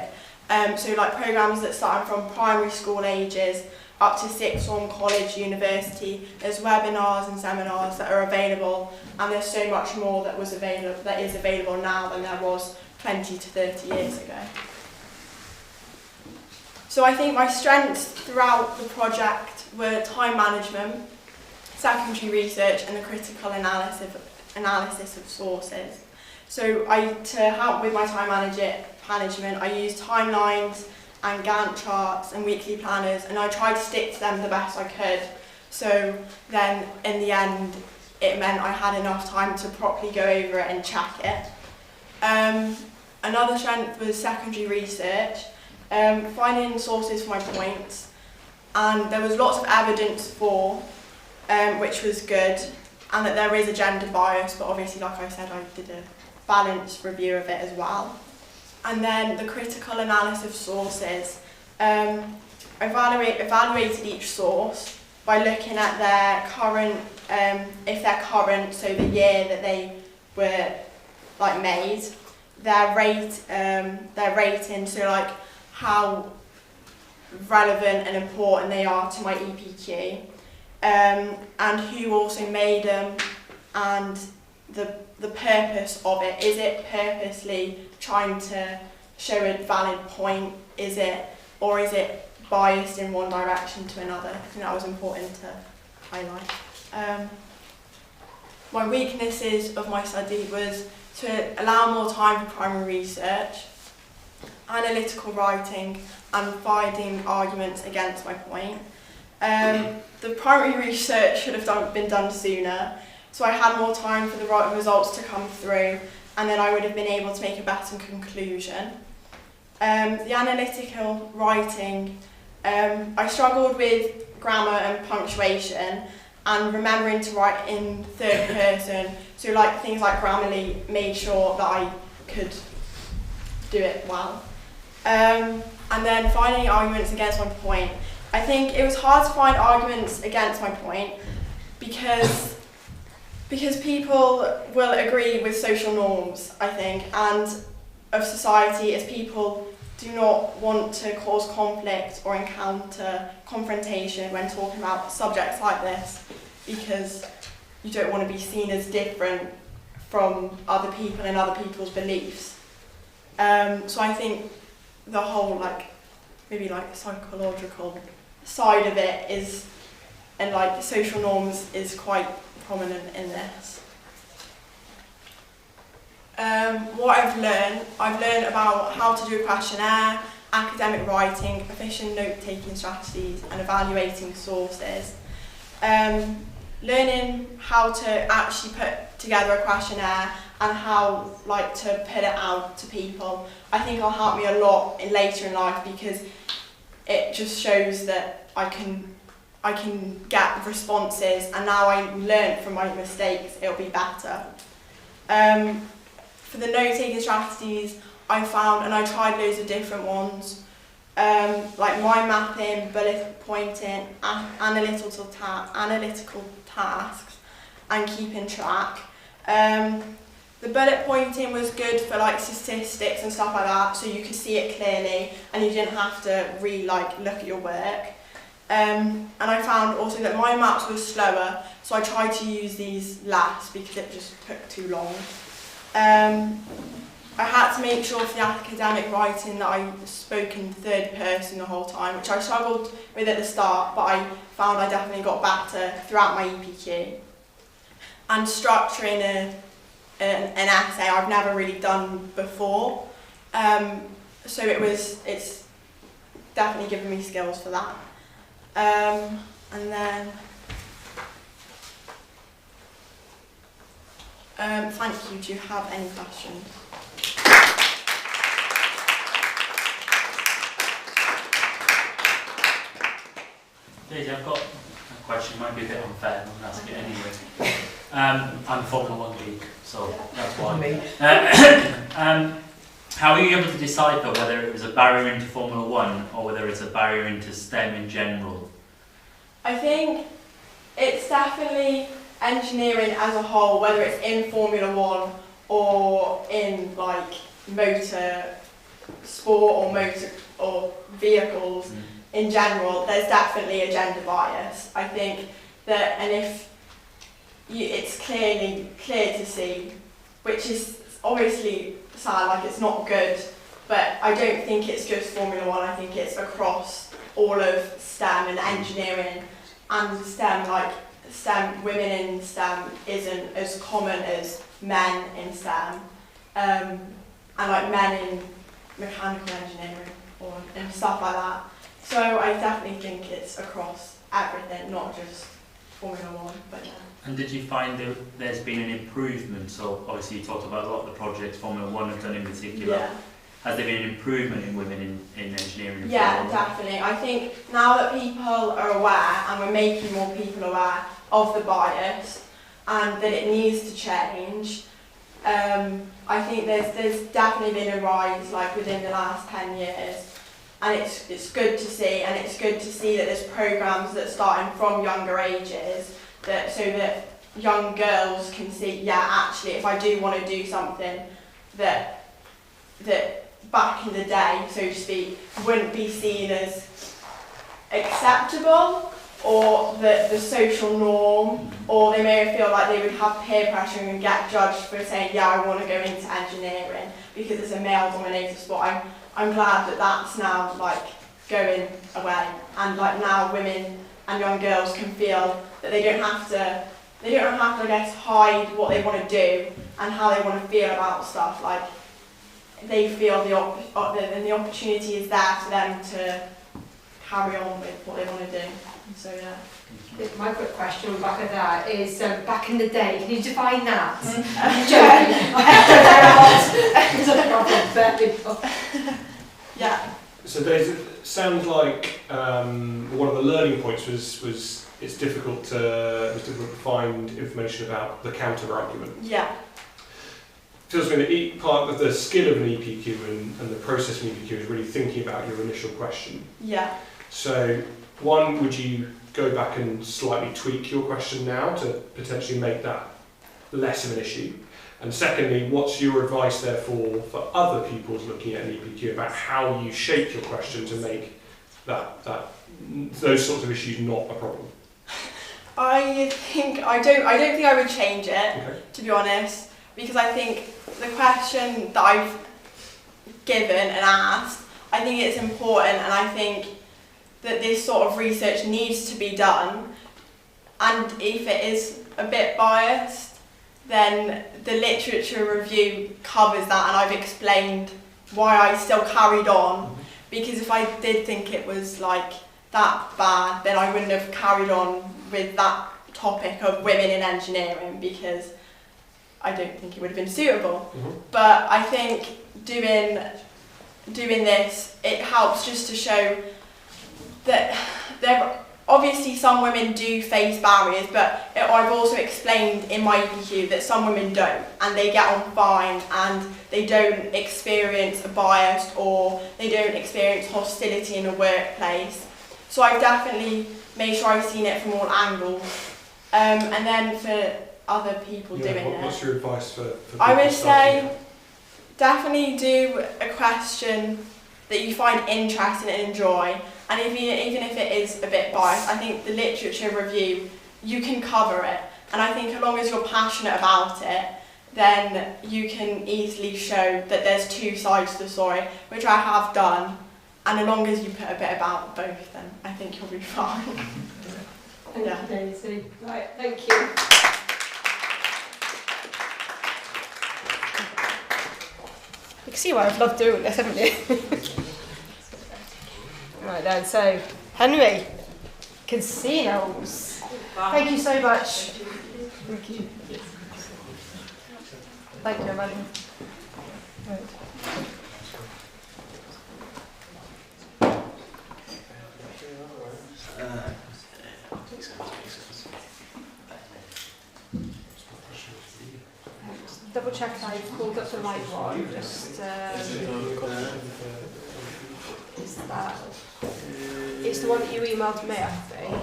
so programs that start from primary school ages up to sixth form, college, university. There's webinars and seminars that are available, and there's so much more that is available now than there was 20 to 30 years ago. So I think my strengths throughout the project were time management, secondary research and the critical analysis of sources. So to help with my time management, I used timelines and Gantt charts and weekly planners, and I tried to stick to them the best I could. So then in the end, it meant I had enough time to properly go over it and check it. Another strength was secondary research, finding sources for my points, and there was lots of evidence for, which was good, and that there is a gender bias, but obviously, like I said, I did a balanced review of it as well. And then the critical analysis of sources. I evaluated each source by looking at their current, if they're current, so the year that they were made, their rating, so like how relevant and important they are to my EPQ, and who also made them, and the purpose of it. Is it purposely trying to show a valid point? Or is it biased in one direction to another? I think that was important to highlight. My weaknesses of my study was to allow more time for primary research, analytical writing, and finding arguments against my point. The primary research should have been done sooner, so I had more time for the right results to come through, and then I would have been able to make a better conclusion. The analytical writing, I struggled with grammar and punctuation, and remembering to write in third person, so like things like Grammarly made sure that I could do it well. And then finding arguments against my point. I think it was hard to find arguments against my point because people will agree with social norms, I think, and of society, as people do not want to cause conflict or encounter confrontation when talking about subjects like this, because you don't want to be seen as different from other people and other people's beliefs. So I think the whole maybe psychological side of it is, and social norms is quite prominent in this. What I've learned about how to do a questionnaire, academic writing, efficient note-taking strategies, and evaluating sources. Learning how to actually put together a questionnaire and how to put it out to people, I think will help me a lot later in life, because it just shows that I can get responses, and now I learn from my mistakes, it'll be better. For the note-taking strategies, I found, and I tried loads of different ones, like mind mapping, bullet pointing, analytical tasks, and keeping track. The bullet pointing was good for statistics and stuff like that, so you could see it clearly, and you didn't have to really look at your work. And I found also that mind maps were slower, so I tried to use these last because it just took too long. I had to make sure for the academic writing that I spoke in third person the whole time, which I struggled with at the start, but I found I definitely got better throughout my EPQ. And structuring an essay I've never really done before, so it's definitely given me skills for that. And then thank you. Do you have any questions? Daisy, I've got a question, might be a bit unfair, but I'll ask it anyway. I'm a Formula 1 geek, so that's why. How are you able to decipher whether it was a barrier into Formula 1 or whether it's a barrier into STEM in general? I think it's definitely engineering as a whole, whether it's in Formula 1 or in motor sport or vehicles in general. There's definitely a gender bias. I think that, and if it's clear to see, which is obviously sad, it's not good but I don't think it's just Formula 1. I think it's across all of STEM and engineering and STEM. Like STEM, women in STEM isn't as common as men in STEM, and like men in mechanical engineering and stuff like that. So I definitely think it's across everything, not just Formula 1, but yeah. And did you find that there's been an improvement? So obviously you talked about a lot of the projects Formula 1 have done in particular. Yeah. Has there been an improvement in women in engineering? And Yeah, Formula 1? definitely. I think now that people are aware, and we're making more people aware of the bias and that it needs to change, I think there's definitely been a rise like within the last 10 years, and it's good to see, and it's good to see that there's programs that starting from younger ages that so that young girls can see, yeah, actually if I do want to do something that back in the day, so to speak, wouldn't be seen as acceptable, or the social norm, or they may feel like they would have peer pressure and get judged for saying, yeah, I want to go into engineering because it's a male-dominated sport. I'm glad that that's now like going away, and like now women and young girls can feel that they don't have to I guess hide what they want to do and how they want to feel about stuff. Like they feel the opportunity is there for them to carry on with what they want to do. So yeah. My quick question on back of that is, back in the day, can you define that? Yeah. So Daisy, it sounds like one of the learning points was it's difficult to find information about the counter argument. Yeah. Feels to me that part of the skill of an EPQ and the process of an EPQ is really thinking about your initial question. Yeah. So, one, would you go back and slightly tweak your question now to potentially make that less of an issue? And secondly, what's your advice therefore for other people looking at an EPQ about how you shape your question to make those sorts of issues not a problem? I don't think I would change it, Okay. to be honest, because I think the question that I've given and asked, I think it's important, and I think that this sort of research needs to be done, and if it is a bit biased, then the literature review covers that, and I've explained why I still carried on, because if I did think it was like that bad, then I wouldn't have carried on with that topic of women in engineering, because I don't think it would have been suitable. But I think doing this, it helps just to show that there obviously some women do face barriers, but I've also explained in my EPQ that some women don't, and they get on fine, and they don't experience a bias, or they don't experience hostility in a workplace. So I've definitely made sure I've seen it from all angles. And then for other people doing it, what's your advice for I people would starting? say definitely do a question that you find interesting and enjoy, and even if it is a bit biased, I think the literature review, you can cover it, and I think as long as you're passionate about it, then you can easily show that there's two sides to the story, which I have done, and as long as you put a bit about both, then I think you'll be fine. Thank Yeah. you, Daisy. Right, thank you. You can see why I've loved doing this, haven't you? Right then, so Henry, casinos. Thank you so much. Thank you. Thank you, Amanda. Right. Double check I've called up the right one. Just is that? It's the one that you emailed me, I think.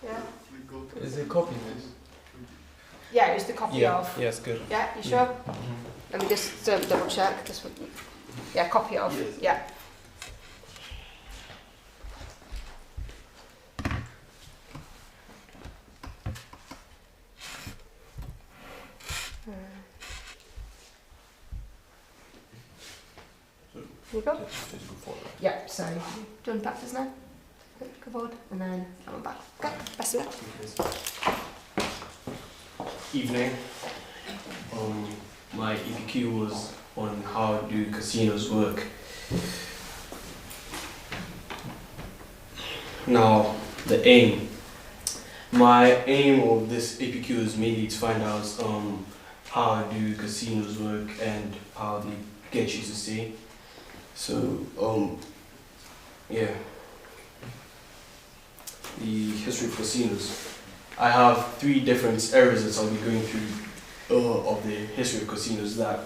Yeah. Is it copying this? Yeah, it was the copy of. Yes, good. Yeah, you sure? Let me just double check. This one. Yeah, copy of. Yes. Yeah. You go. Just before that. Yep, so do you want back just now? Go forward, and then that one back. Okay, best of luck. Evening. My EPQ was on how do casinos work. Now, the aim. My aim of this APQ is mainly to find out how do casinos work and how they get you to stay. So, yeah. The history of casinos. I have 3 different eras that I'll be going through of the history of casinos that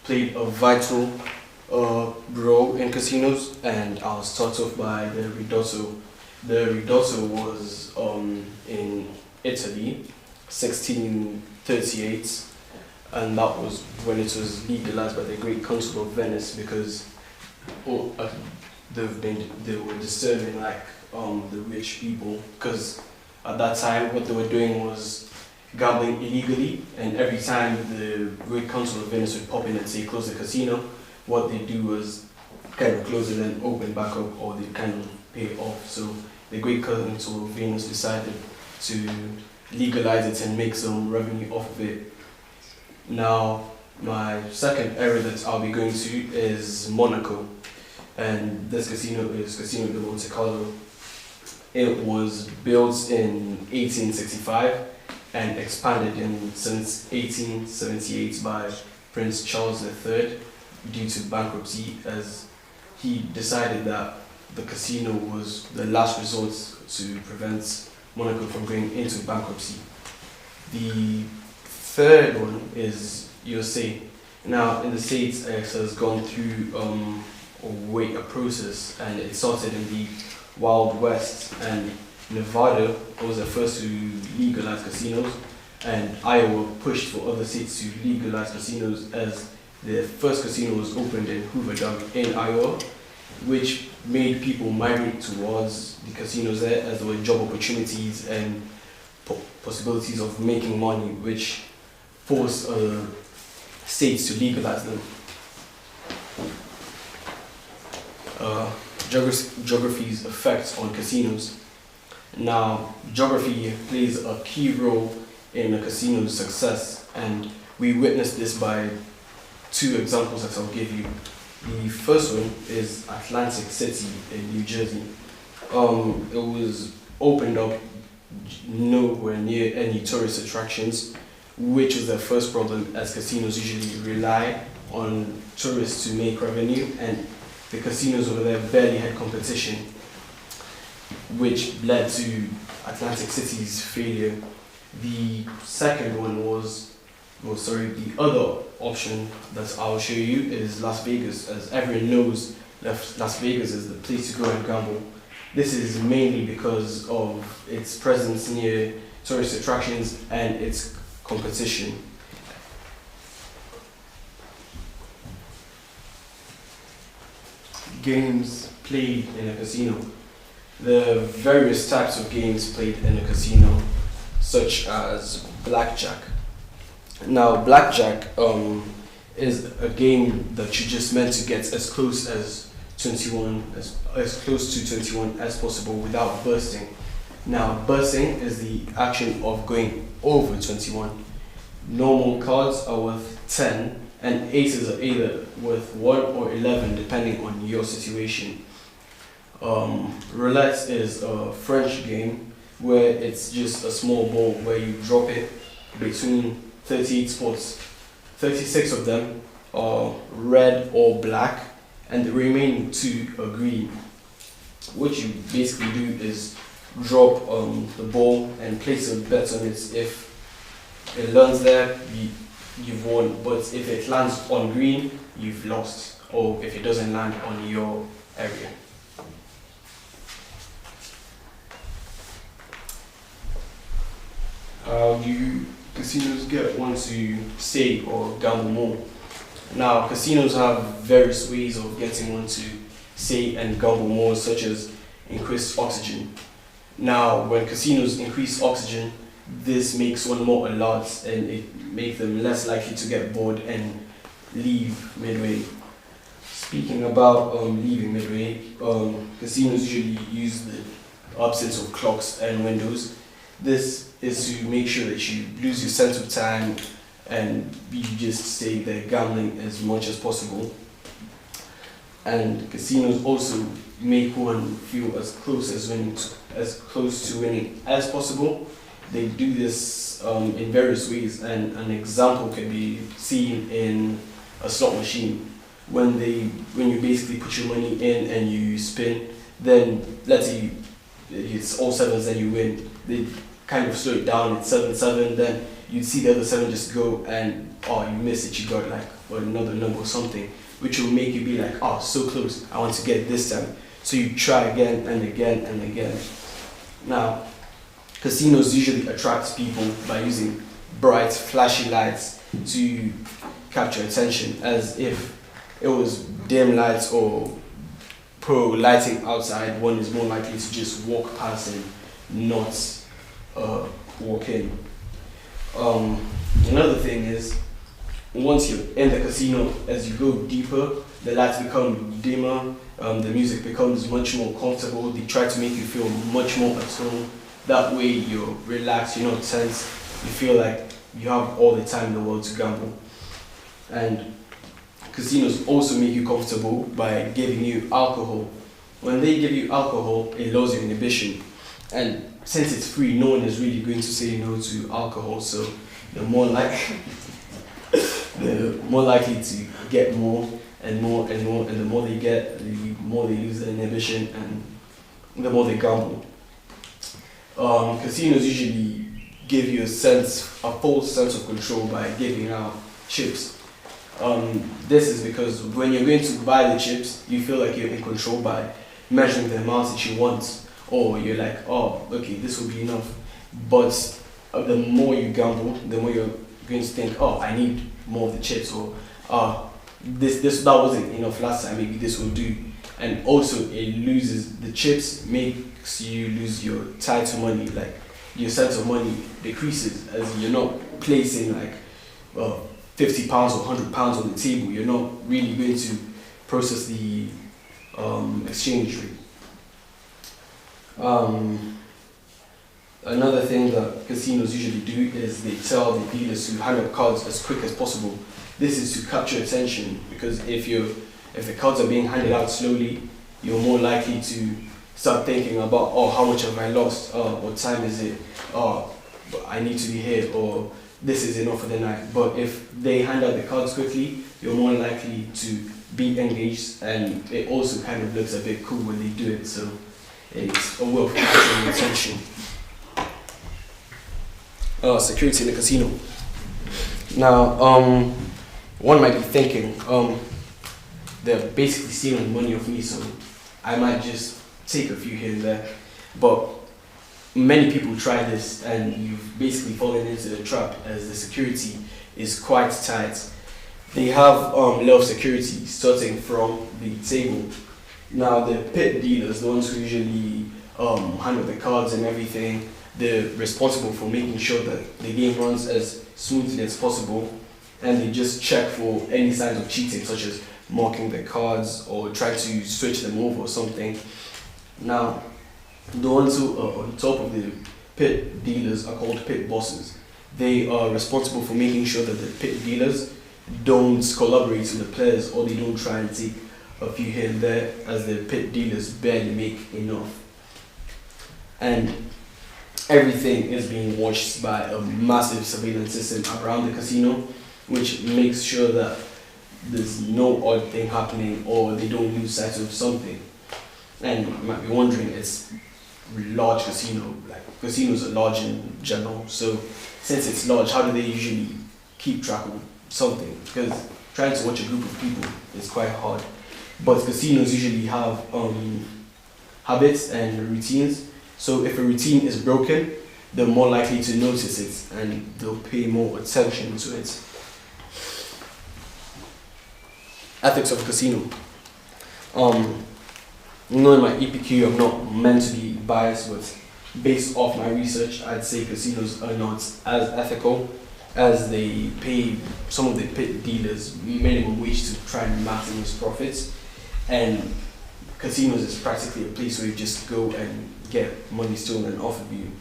played a vital role in casinos, and I'll start off by the Ridotto. The Ridotto was in Italy, 1638, and that was when it was legalized by the Great Council of Venice, because they were disturbing the rich people, because at that time what they were doing was gambling illegally, and every time the Great Council of Venice would pop in and say close the casino, what they do was kind of close it and open back up, or they kind of pay it off. So the Great Council of Venice decided to legalize it and make some revenue off of it. Now, my second area that I'll be going to is Monaco, and this casino is Casino de Monte Carlo. It was built in 1865 and expanded since 1878 by Prince Charles III due to bankruptcy, as he decided that the casino was the last resort to prevent Monaco from going into bankruptcy. The third one is USA. Now, in the States, it has gone through a process, and it started in the Wild West, and Nevada was the first to legalize casinos, and Iowa pushed for other states to legalize casinos, as the first casino was opened in Hoover Dam in Iowa, which made people migrate towards the casinos there, as there were job opportunities and possibilities of making money, which forced states to legalize them. Geography's effect on casinos. Now, geography plays a key role in a casino's success, and we witnessed this by 2 examples that I'll give you. The first one is Atlantic City in New Jersey. It was opened up nowhere near any tourist attractions, which was their first problem, as casinos usually rely on tourists to make revenue, and the casinos over there barely had competition, which led to Atlantic City's failure. The second one was, the other option that I'll show you is Las Vegas, as everyone knows Las Vegas is the place to go and gamble. This is mainly because of its presence near tourist attractions and its competition. Games played in a casino. The various types of games played in a casino, such as blackjack. Now, blackjack is a game that you just meant to get as close as 21, as close to 21 as possible without bursting. Now, bursting is the action of going over 21. Normal cards are worth 10, and aces are either worth 1 or 11 depending on your situation. Roulette is a French game where it's just a small ball where you drop it between 38 spots. 36 of them are red or black, and the remaining 2 are green. What you basically do is drop the ball and place a bet on it. If it lands there, you've won, but if it lands on green, you've lost, or if it doesn't land on your area. How do casinos get one to stay or gamble more? Now, casinos have various ways of getting one to stay and gamble more, such as increased oxygen. Now, when casinos increase oxygen, this makes one more alert, and it makes them less likely to get bored and leave midway. speaking about leaving midway, casinos usually use the absence of clocks and windows. This is to make sure that you lose your sense of time and you just stay there gambling as much as possible. And casinos also make one feel as close to winning as possible. They do this in various ways, and an example can be seen in a slot machine. When you basically put your money in and you spin, then let's say it's all sevens and you win. They kind of slow it down, it's 7-7, then you'd see the other 7 just go and you miss it, you got like another number or something, which will make you be like, so close, I want to get this time. So you try again and again and again. Now, casinos usually attract people by using bright, flashy lights to capture attention, as if it was dim lights or pro lighting outside, one is more likely to just walk past and not walk in. Another thing is, once you're in the casino, as you go deeper, the lights become dimmer, the music becomes much more comfortable, they try to make you feel much more at home. That way you're relaxed, you're not tense, you feel like you have all the time in the world to gamble. And casinos also make you comfortable by giving you alcohol. When they give you alcohol, it lowers your inhibition. And since it's free, no one is really going to say no to alcohol, so they're more likely to get more and more and more, and the more they get, the more they lose their inhibition and the more they gamble. Casinos usually give you a false sense of control by giving out chips. This is because when you're going to buy the chips, you feel like you're in control by measuring the amount that you want, or you're like, okay, this will be enough. But the more you gamble, the more you're going to think, I need more of the chips, or that wasn't enough last time, maybe this will do. And also the chips makes you lose your tie to money, like your sense of money decreases as you're not placing like £50 or £100 on the table. You're not really going to process the exchange rate. Another thing that casinos usually do is they tell the dealers to hand out cards as quick as possible. This is to capture attention, because if the cards are being handed out slowly, you're more likely to start thinking about, how much have I lost? What time is it? I need to be here, or this is enough for the night. But if they hand out the cards quickly, you're more likely to be engaged, and it also kind of looks a bit cool when they do it, so it's a way of capturing attention. Security in the casino. Now, one might be thinking, they're basically stealing money off me, so I might just take a few here and there. But many people try this, and you've basically fallen into the trap, as the security is quite tight. They have a lot of security starting from the table. Now, the pit dealers, the ones who usually handle the cards and everything, they're responsible for making sure that the game runs as smoothly as possible, and they just check for any signs of cheating, such as marking the cards or try to switch them over or something. Now, the ones who are on top of the pit dealers are called pit bosses. They are responsible for making sure that the pit dealers don't collaborate with the players, or they don't try and take a few here and there, as the pit dealers barely make enough. And everything is being watched by a massive surveillance system around the casino, which makes sure that there's no odd thing happening, or they don't lose sight of something. And you might be wondering, it's a large casino, like casinos are large in general, so since it's large, how do they usually keep track of something? Because trying to watch a group of people is quite hard. But casinos usually have habits and routines. So if a routine is broken, they're more likely to notice it, and they'll pay more attention to it. Ethics of casino. In my EPQ, I'm not meant to be biased, but based off my research, I'd say casinos are not as ethical. as they pay some of the pit dealers minimum wage to try and maximize profits, and casinos is practically a place where you just go and get money stolen off of you.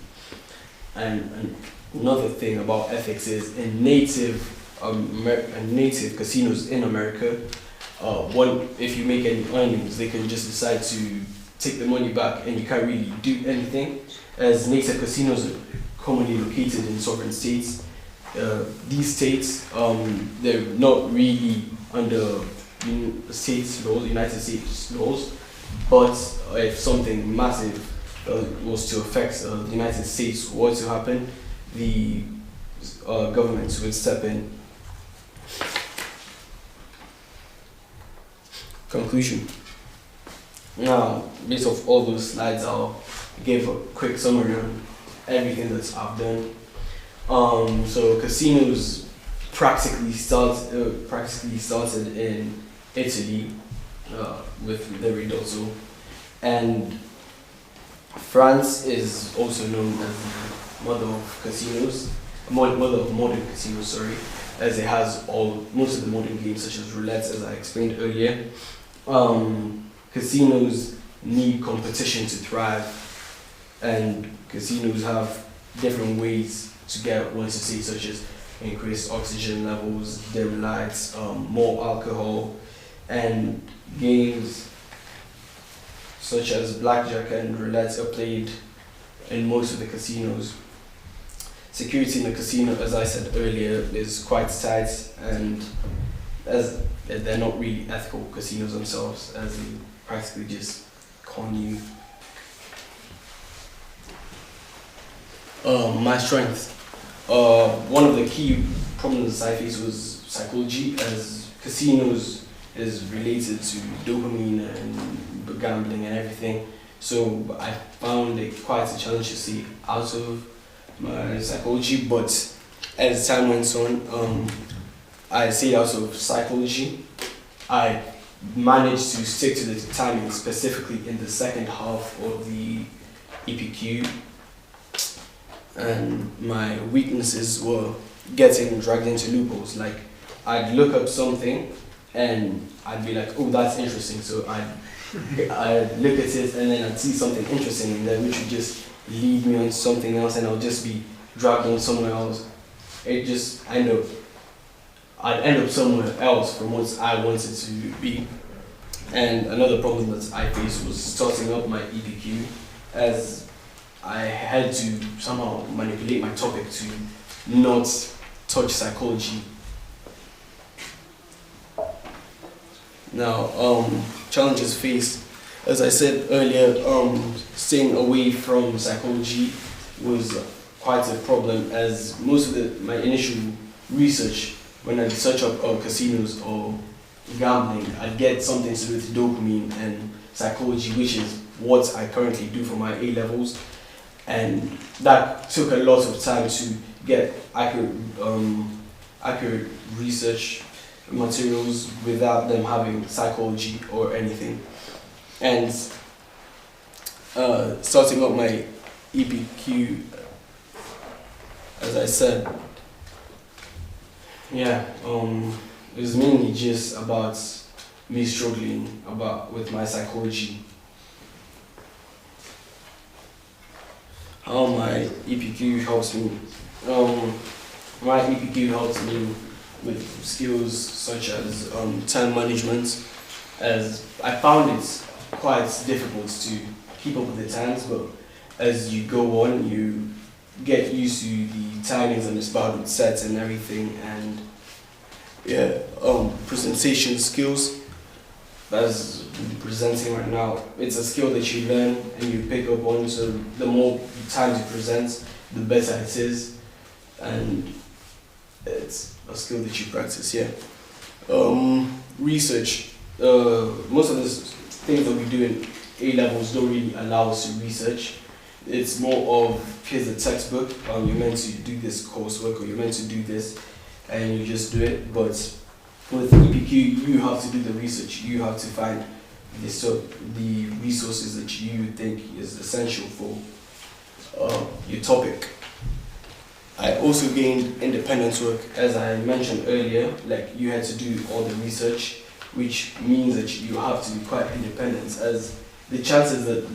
And another thing about ethics is in native casinos in America, if you make any earnings, they can just decide to take the money back, and you can't really do anything. As native casinos are commonly located in sovereign states, these states, they're not really under United States laws, but if something massive was to affect the United States, what to happen, the governments would step in. Conclusion. Now, based off all those slides, I'll give a quick summary on everything that I've done. So casinos practically started in Italy with the Ridotto, and France is also known as the mother of casinos, mother of modern casinos, sorry, as it has most of the modern games such as roulette, as I explained earlier. Casinos need competition to thrive, and casinos have different ways to get what to say, such as increased oxygen levels, dim lights, more alcohol, and games such as blackjack and roulette are played in most of the casinos. Security in the casino, as I said earlier, is quite tight, and as they're not really ethical casinos themselves, as they practically just con you. My strength. One of the key problems I faced was psychology, as casinos is related to dopamine and gambling and everything. So I found it quite a challenge to see out of my psychology, but as time went on, I stayed out of psychology. I managed to stick to the timing, specifically in the second half of the EPQ. And my weaknesses were getting dragged into loopholes. Like, I'd look up something and I'd be like, oh, that's interesting. So I'd look at it and then I'd see something interesting in there which would just lead me on something else, and I'll just be dragged on somewhere else. I'd end up somewhere else from what I wanted to be. And another problem that I faced was starting up my EPQ, as I had to somehow manipulate my topic to not touch psychology. Now, challenges faced. As I said earlier, staying away from psychology was quite a problem, as most of my initial research, when I'd search up casinos or gambling, I'd get something to do with dopamine and psychology, which is what I currently do for my A-levels. And that took a lot of time to get accurate research materials without them having psychology or anything. And starting up my EPQ, as I said, it was mainly just about me struggling with my psychology. How my EPQ helps me. My EPQ helps me with skills such as time management, as I found it quite difficult to keep up with the times, but as you go on, you get used to the timings and the spouted sets and everything, and presentation skills. As I'm presenting right now, it's a skill that you learn and you pick up on, so the more times you present, the better it is, and it's a skill that you practice, Research. Most of the things that we do in A-levels don't really allow us to research. It's more of, here's a textbook, you're meant to do this coursework, or you're meant to do this, and you just do it. But with EPQ, you have to do the research. You have to find the resources that you think is essential for your topic. I also gained independence work, as I mentioned earlier. Like, you had to do all the research, which means that you have to be quite independent, as the chances that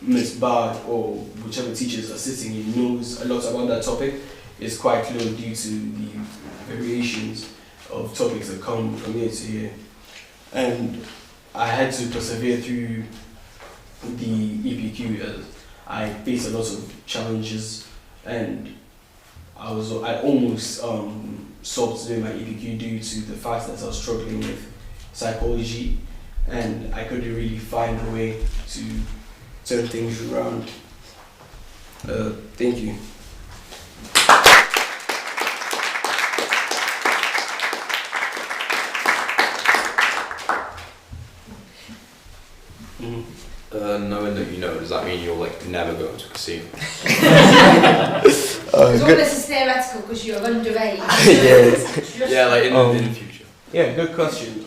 Ms. Bard or whichever teacher is assisting you knows a lot about that topic is quite low due to the variations of topics that come from year to year. And I had to persevere through the EPQ as I faced a lot of challenges, and I almost stopped doing my EPQ due to the fact that I was struggling with psychology, and I couldn't really find a way to turn things around. Thank you. Knowing that you know, does that mean you'll like never go to a casino? All this is theoretical because you're underage. Yeah, like in the future. Yeah, good question.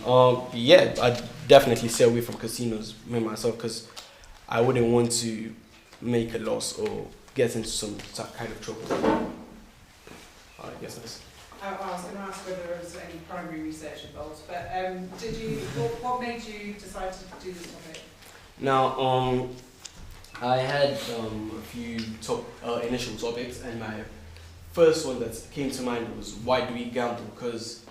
Yeah, I'd definitely stay away from casinos, me myself, because I wouldn't want to make a loss or get into some kind of trouble. I guess that's. I was going to ask whether there was any primary research involved, but what made you decide to do this topic? Now, I had a few initial topics, and my first one that came to mind was why do we gamble? Because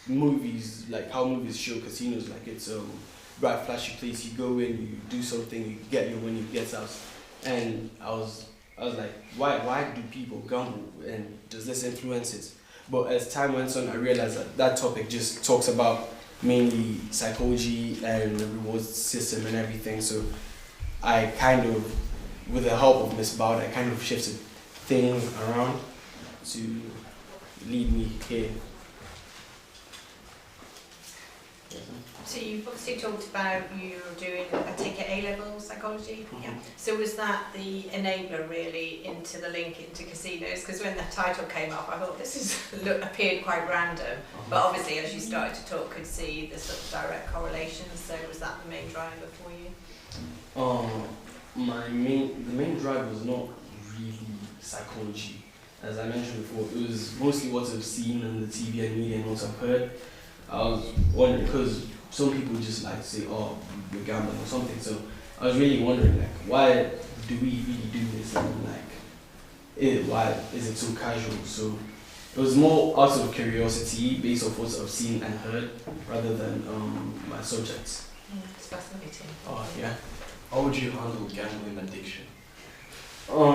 movies, like how movies show casinos, like it's a bright flashy place. You go in, you do something, you get your money, you get out. And I was like, why do people gamble? And does this influence it? But as time went on, I realized that topic just talks about mainly psychology and the reward system and everything. So I kind of, with the help of Miss Bowd, I kind of shifted things around to lead me here. So you've obviously talked about you doing, I take it, A-level psychology? Mm-hmm. Yeah. So was that the enabler really into the link into casinos? Because when the title came up, I thought this appeared quite random. But obviously, as you started to talk, could see the sort of direct correlations. So was that the main driver for you? The main drive was not really psychology. As I mentioned before, it was mostly what I've seen on the TV and media and what I've heard. I was wondering, because some people just like to say, oh, we're gambling or something. So I was really wondering, like, why do we really do this? And like, why is it so casual? So it was more out of curiosity, based off what I've seen and heard, rather than my subjects. It's fascinating. Oh yeah. How would you handle gambling addiction? Well,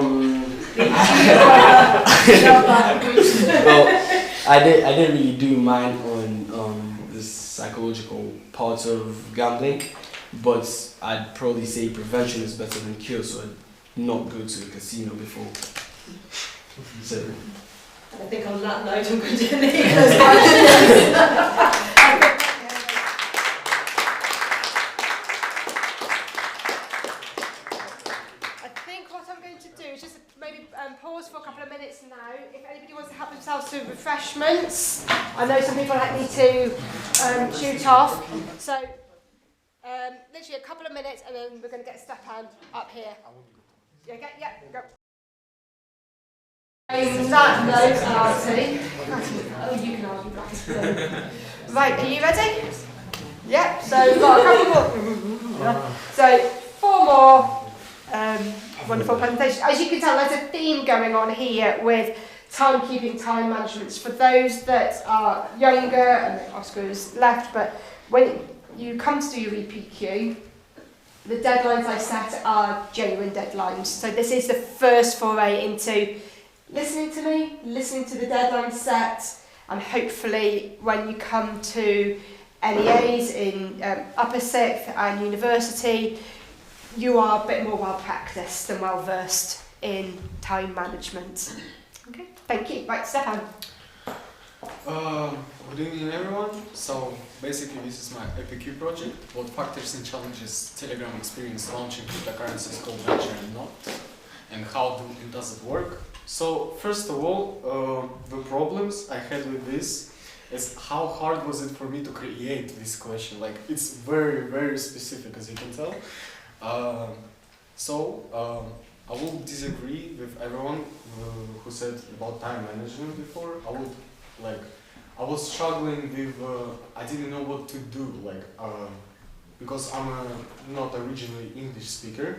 I didn't really do mine on the psychological part of gambling, but I'd probably say prevention is better than cure, so I'd not go to a casino before. So I think on that note I'm going to leave as well. Pause for a couple of minutes now. If anybody wants to help themselves to refreshments, I know some people like me to shoot off. So, literally a couple of minutes, and then we're going to get Stepan up here. Yeah, go. That note, Artie. Oh, you can argue that. Right, are you ready? Yep. So we've got a couple more. So 4 more. Wonderful presentation. As you can tell, there's a theme going on here with timekeeping, time management. For those that are younger, and Oscar's left, but when you come to do your EPQ, the deadlines I set are genuine deadlines. So this is the first foray into listening to me, listening to the deadline set, and hopefully when you come to NEAs in upper 6th and university, you are a bit more well practiced and well versed in time management. Okay, thank you. Right, Stefan. Good evening, everyone. So basically, this is my EPQ project. What factors and challenges Telegram experience launching cryptocurrencies called Venture and not, and how does it work? So first of all, the problems I had with this is how hard was it for me to create this question. Like, it's very, very specific, as you can tell. I will disagree with everyone who said about time management before. I was struggling with, I didn't know what to do, because I'm not originally English speaker.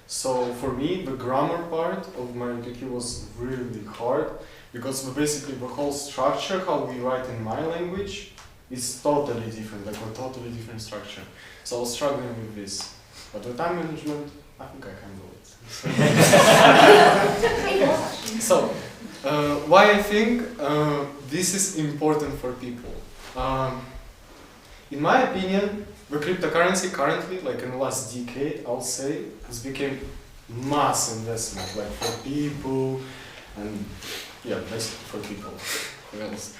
So for me, the grammar part of my MPQ was really hard, because basically the whole structure, how we write in my language, is totally different, like a totally different structure. So I was struggling with this. But with time management, I think I can do it. So, why I think this is important for people? In my opinion, the cryptocurrency currently, like in the last decade, I'll say, has become mass investment, like for people, and yeah, basically for people. Who else?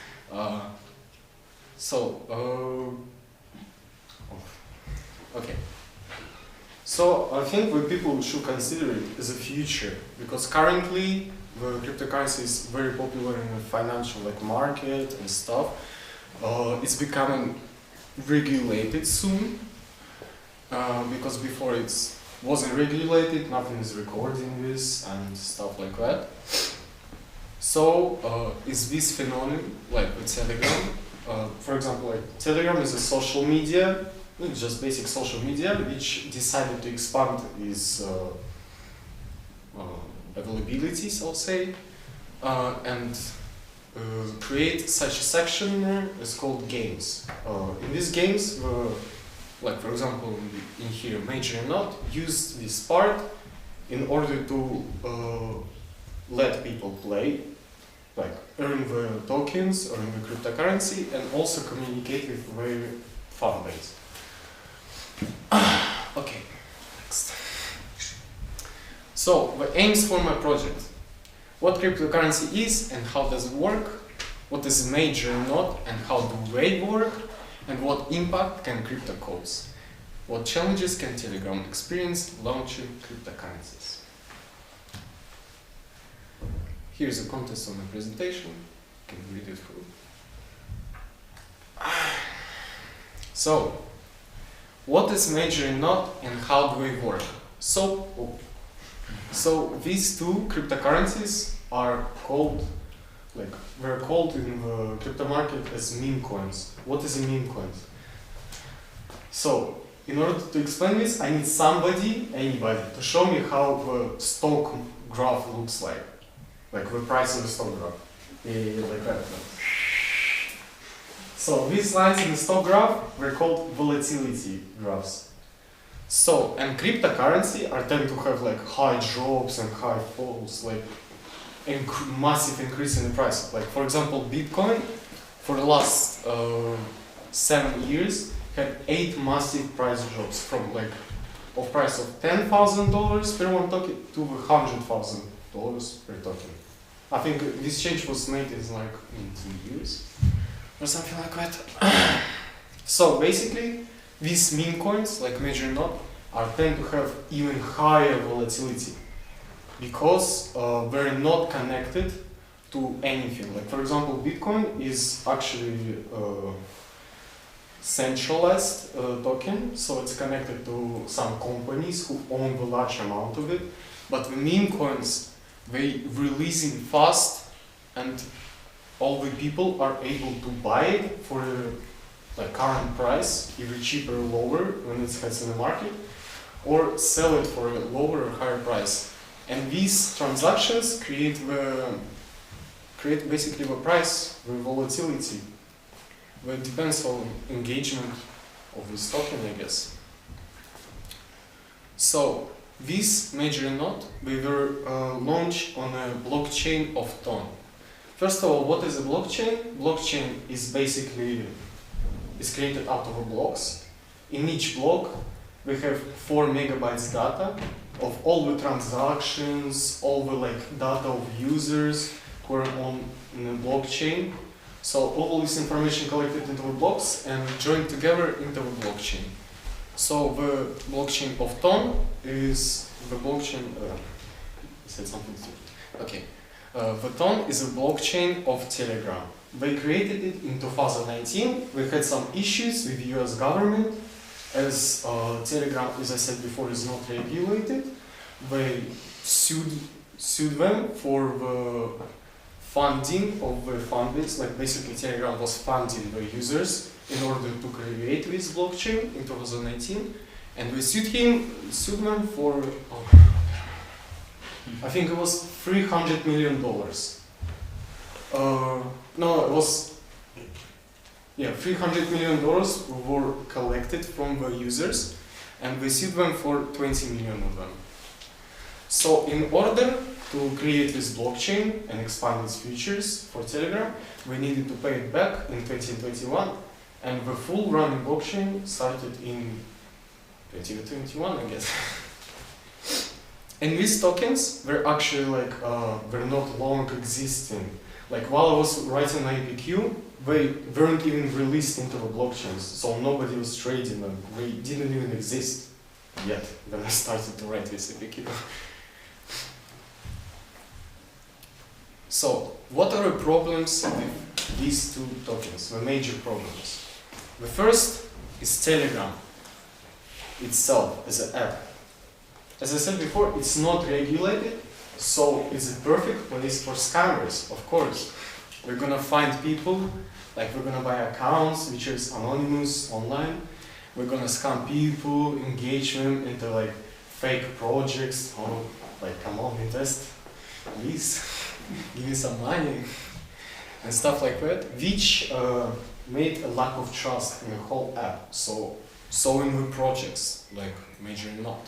Okay. So I think what people should consider it as a future, because currently the cryptocurrency is very popular in the financial market and stuff. It's becoming regulated soon, because before it wasn't regulated, nothing is recording this and stuff like that. So is this phenomenon like with Telegram? For example, Telegram is a social media. It's just basic social media, which decided to expand its availabilities, I'll say, and create such a section as called games. In these games, for example, in here, Major and Not used this part in order to let people play, earn the tokens, earn the cryptocurrency, and also communicate with their fan base. Okay, next. So, the aims for my project. What cryptocurrency is and how does it work? What is Major and Not and how do they work? And what impact can crypto cause? What challenges can Telegram experience launching cryptocurrencies? Here's a context of my presentation. You can read it through. So, what is Major and Not and how do they work? So these two cryptocurrencies are called, they're called in the crypto market as meme coins. What is a meme coin? So, in order to explain this, I need anybody, to show me how the stock graph looks like the price of the stock graph. Like that. So these lines in the stock graph were called volatility graphs. So, and cryptocurrency tend to have high drops and high falls, massive increase in the price. For example, Bitcoin for the last 7 years had 8 massive price drops from of price of $10,000 per one token to $100,000 per token. I think this change was made in 2 years. Or something like that. So basically, these meme coins, like Major and Not, tend to have even higher volatility because they're not connected to anything. For example, Bitcoin is actually a centralized token, so it's connected to some companies who own the large amount of it. But the meme coins, they releasing fast, and all the people are able to buy it for the current price, either cheaper or lower when it's in the market, or sell it for a lower or higher price. And these transactions create basically the price, the volatility. But it depends on engagement of this token, I guess. So this Major and Not, they were launched on a blockchain of Ton. First of all, what is a blockchain? Blockchain is basically created out of blocks. In each block, we have 4 megabytes data of all the transactions, all the data of users who are on the blockchain. So all this information collected into the blocks and joined together into the blockchain. So the blockchain of Ton is the blockchain. Said something stupid. Okay. The Ton is a blockchain of Telegram. They created it in 2019. We had some issues with the US government as Telegram, as I said before, is not regulated. they sued them for the funding of the fund base. Like basically Telegram was funding the users in order to create this blockchain in 2019, and we sued them for I think it was $300 million. No, it was $300 million were collected from the users, and we sued them for 20 million of them. So in order to create this blockchain and expand its features for Telegram, we needed to pay it back in 2021, and the full running blockchain started in 2021, I guess. And these tokens were actually like were not long existing. Like while I was writing IPQ, they weren't even released into the blockchains, so nobody was trading them. They didn't even exist yet when I started to write this IPQ. So, what are the problems with these two tokens, the major problems? The first is Telegram itself as an app. As I said before, it's not regulated, so it's a perfect place for scammers, of course. We're gonna find people, like we're gonna buy accounts which is anonymous online. We're gonna scam people, engage them into like fake projects. Oh, like come on, invest, please, give me some money, and stuff like that, which made a lack of trust in the whole app. So in the projects, like major not.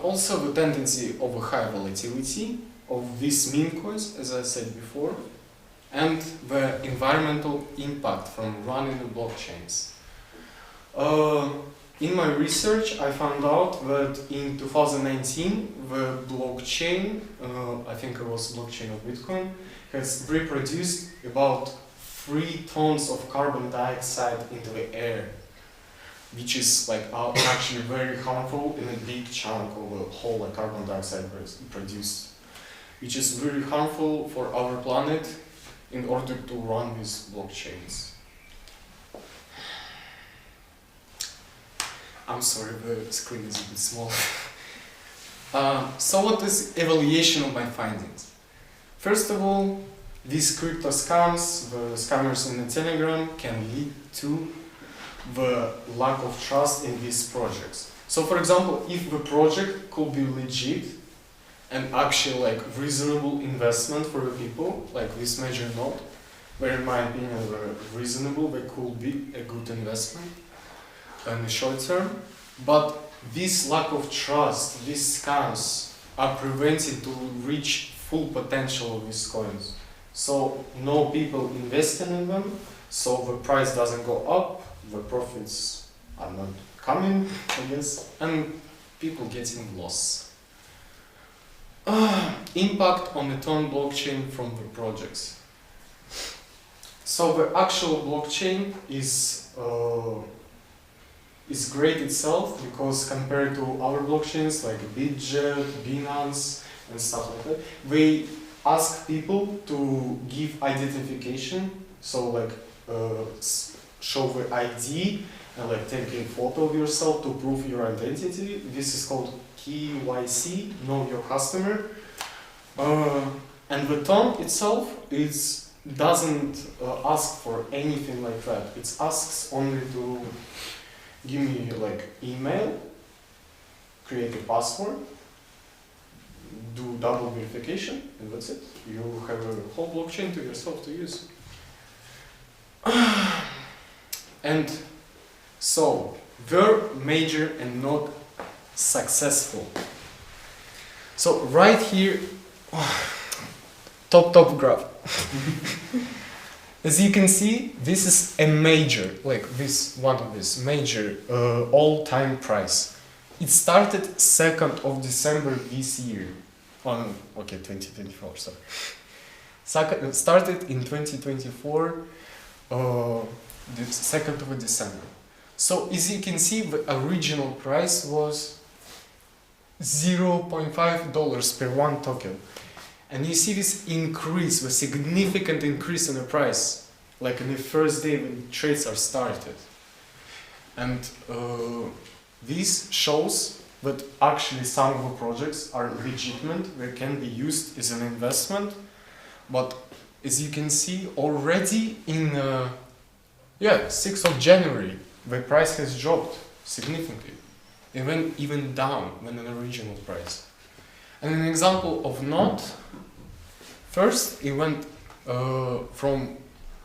Also the tendency of a high volatility of these meme coins, as I said before, and the environmental impact from running the blockchains. In my research, I found out that in 2019, the blockchain, I think it was blockchain of Bitcoin, has reproduced about 3 tons of carbon dioxide into the air, which is like actually very harmful in a big chunk of the whole like, carbon dioxide produced, which is very harmful for our planet in order to run these blockchains. I'm sorry, the screen is a bit small. So what is evaluation of my findings? First of all, these crypto scams, the scammers in the Telegram, can lead to the lack of trust in these projects. So for example, if the project could be legit and actually like reasonable investment for the people, like this major node, where in my opinion were reasonable, they could be a good investment in the short term, but this lack of trust, these scams are prevented to reach full potential of these coins. So no people investing in them, so the price doesn't go up, the profits are not coming, I guess, and people getting lost. Impact on the Ton blockchain from the projects. So the actual blockchain is great itself because compared to other blockchains like Bitget, Binance, and stuff like that, they ask people to give identification, so like show the ID and like take a photo of yourself to prove your identity. This is called KYC, know your customer. And the Ton itself doesn't ask for anything like that. It asks only to give me like email, create a password, do double verification, and that's it. You have a whole blockchain to yourself to use. And so, were major and not successful. So right here, top graph. As you can see, this is a major, like this one of this major all-time price. It started 2nd of December this year. 2024, sorry. Started in 2024, the 2nd of December. So as you can see, the original price was $0.5 per one token. And you see this increase, the significant increase in the price, like in the first day when trades are started. And this shows but actually some of the projects are legitimate, they can be used as an investment, but as you can see already in 6th of January, the price has dropped significantly. It went even down than an original price. And an example of not, first it went from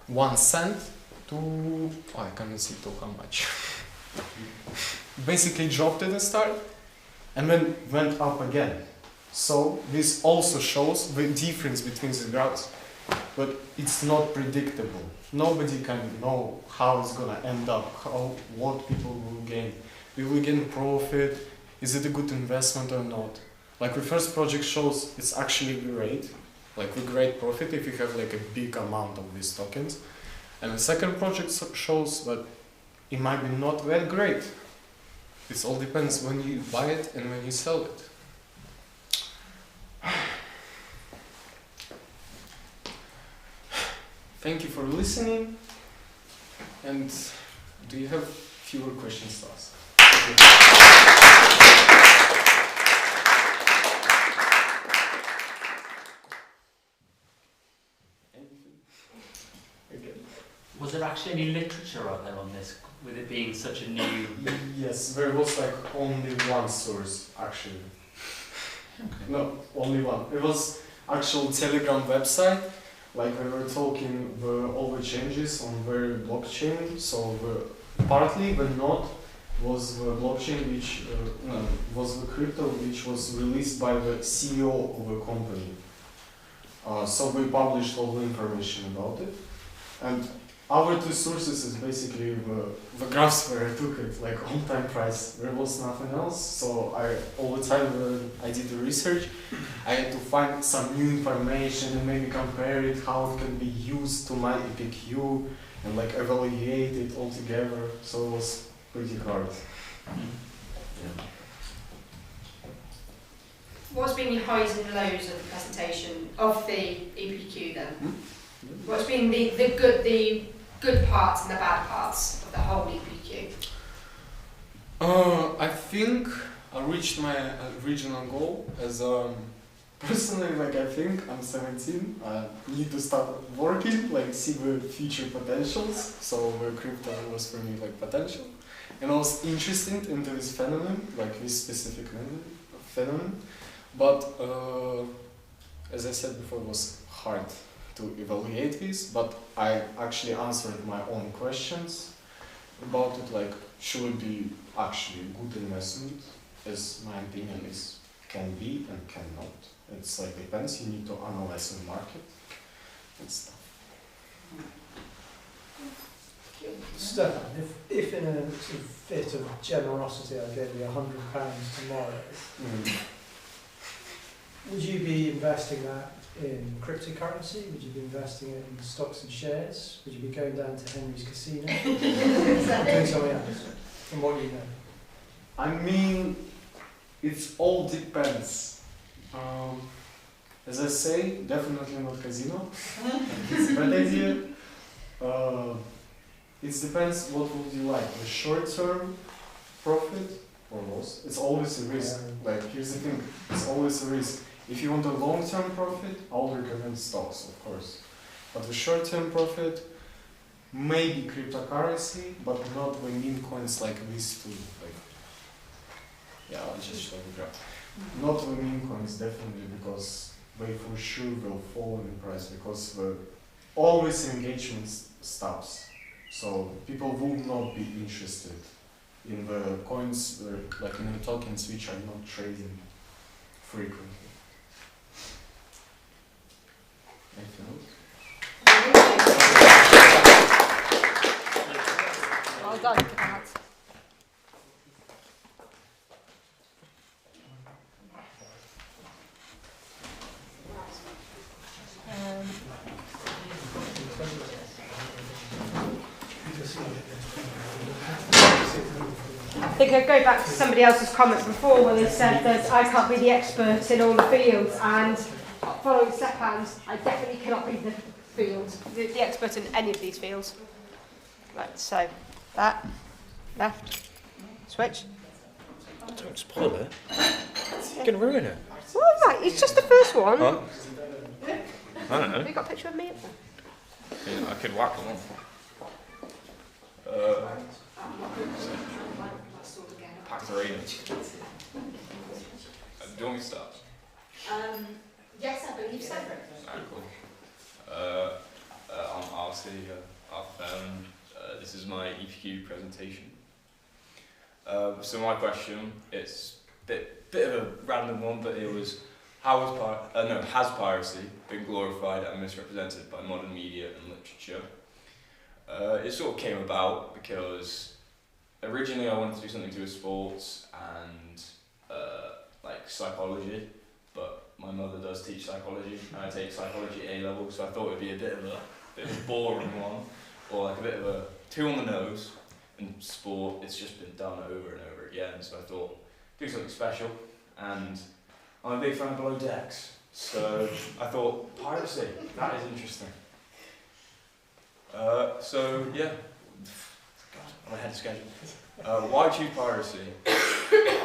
1 cent to, I can't see to how much. Basically dropped at the start and then went up again. So this also shows the difference between the graphs, but it's not predictable. Nobody can know how it's gonna end up, what people will gain. Will we gain profit? Is it a good investment or not? Like the first project shows it's actually great, like a great profit if you have like a big amount of these tokens. And the second project shows that it might be not that great. It all depends when you buy it and when you sell it. Thank you for listening. And do you have fewer questions to ask? Was there actually any literature out there on this, with it being such a new... Yes, there was like only one source actually. Okay. No, only one. It was actual Telegram website. Like we were talking all the changes on their blockchain. So partly the node was the blockchain which was the crypto which was released by the CEO of the company. So we published all the information about it. And our two sources is basically the graphs where I took it, like on-time price. There was nothing else. So all the time when I did the research, I had to find some new information and maybe compare it, how it can be used to my EPQ and like evaluate it all together. So it was pretty hard. Yeah. What's been your highs and lows of the presentation of the EPQ then? What's been the good parts and the bad parts of the whole EPQ? I think I reached my original goal as personally, like I think I'm 17, I need to start working, like see the future potentials, so the crypto was for me like potential. And I was interested into this phenomenon, like this specific phenomenon, but as I said before, it was hard to evaluate this, but I actually answered my own questions about it, like should it be actually a good investment, as my opinion is can be and cannot. It's like depends, you need to analyze the market and stuff. Stefan, if in a sort of fit of generosity I gave you £100 tomorrow, would you be investing that in cryptocurrency? Would you be investing it in stocks and shares? Would you be going down to Henry's Casino? Doing something else? From what you know? I mean, it all depends. As I say, definitely not casino. It's a bad idea. It depends what would you like, the short-term profit or loss. It's always a risk. Like here's the thing, it's always a risk. If you want a long-term profit, I'll recommend stocks, of course. But the short-term profit, maybe cryptocurrency, but not the meme coins like these two. Like, yeah, I'll just show the graph. Not the meme coins, definitely, because they for sure will fall in price because always engagement stops. So people will not be interested in the coins, like in the tokens which are not trading frequently. Well done for that. I think I'd go back to somebody else's comment before where they said that I can't be the expert in all the fields, and following Stefan's, I definitely cannot be the expert in any of these fields. Right, so that, left, switch, Don't spoil it. You're going to ruin it. Well, right, it's just the first one. Huh? I don't know. Have you got a picture of me up there? Yeah, I could whack one. Pack 3. Do you want me to start? Yes, I believe so. Alright, cool. I'm Artie, this is my EPQ presentation. So my question, it's a bit of a random one, but it was, has piracy been glorified and misrepresented by modern media and literature? It sort of came about because originally I wanted to do something to do with sports and like psychology, but my mother does teach psychology and I take psychology A-level, so I thought it'd be a bit of a boring one, or like a bit of a too on the nose. In sport, it's just been done over and over again, so I thought do something special, and I'm a big fan of Below Decks, so I thought piracy, that is interesting. So yeah, I'm ahead of schedule. Why choose piracy?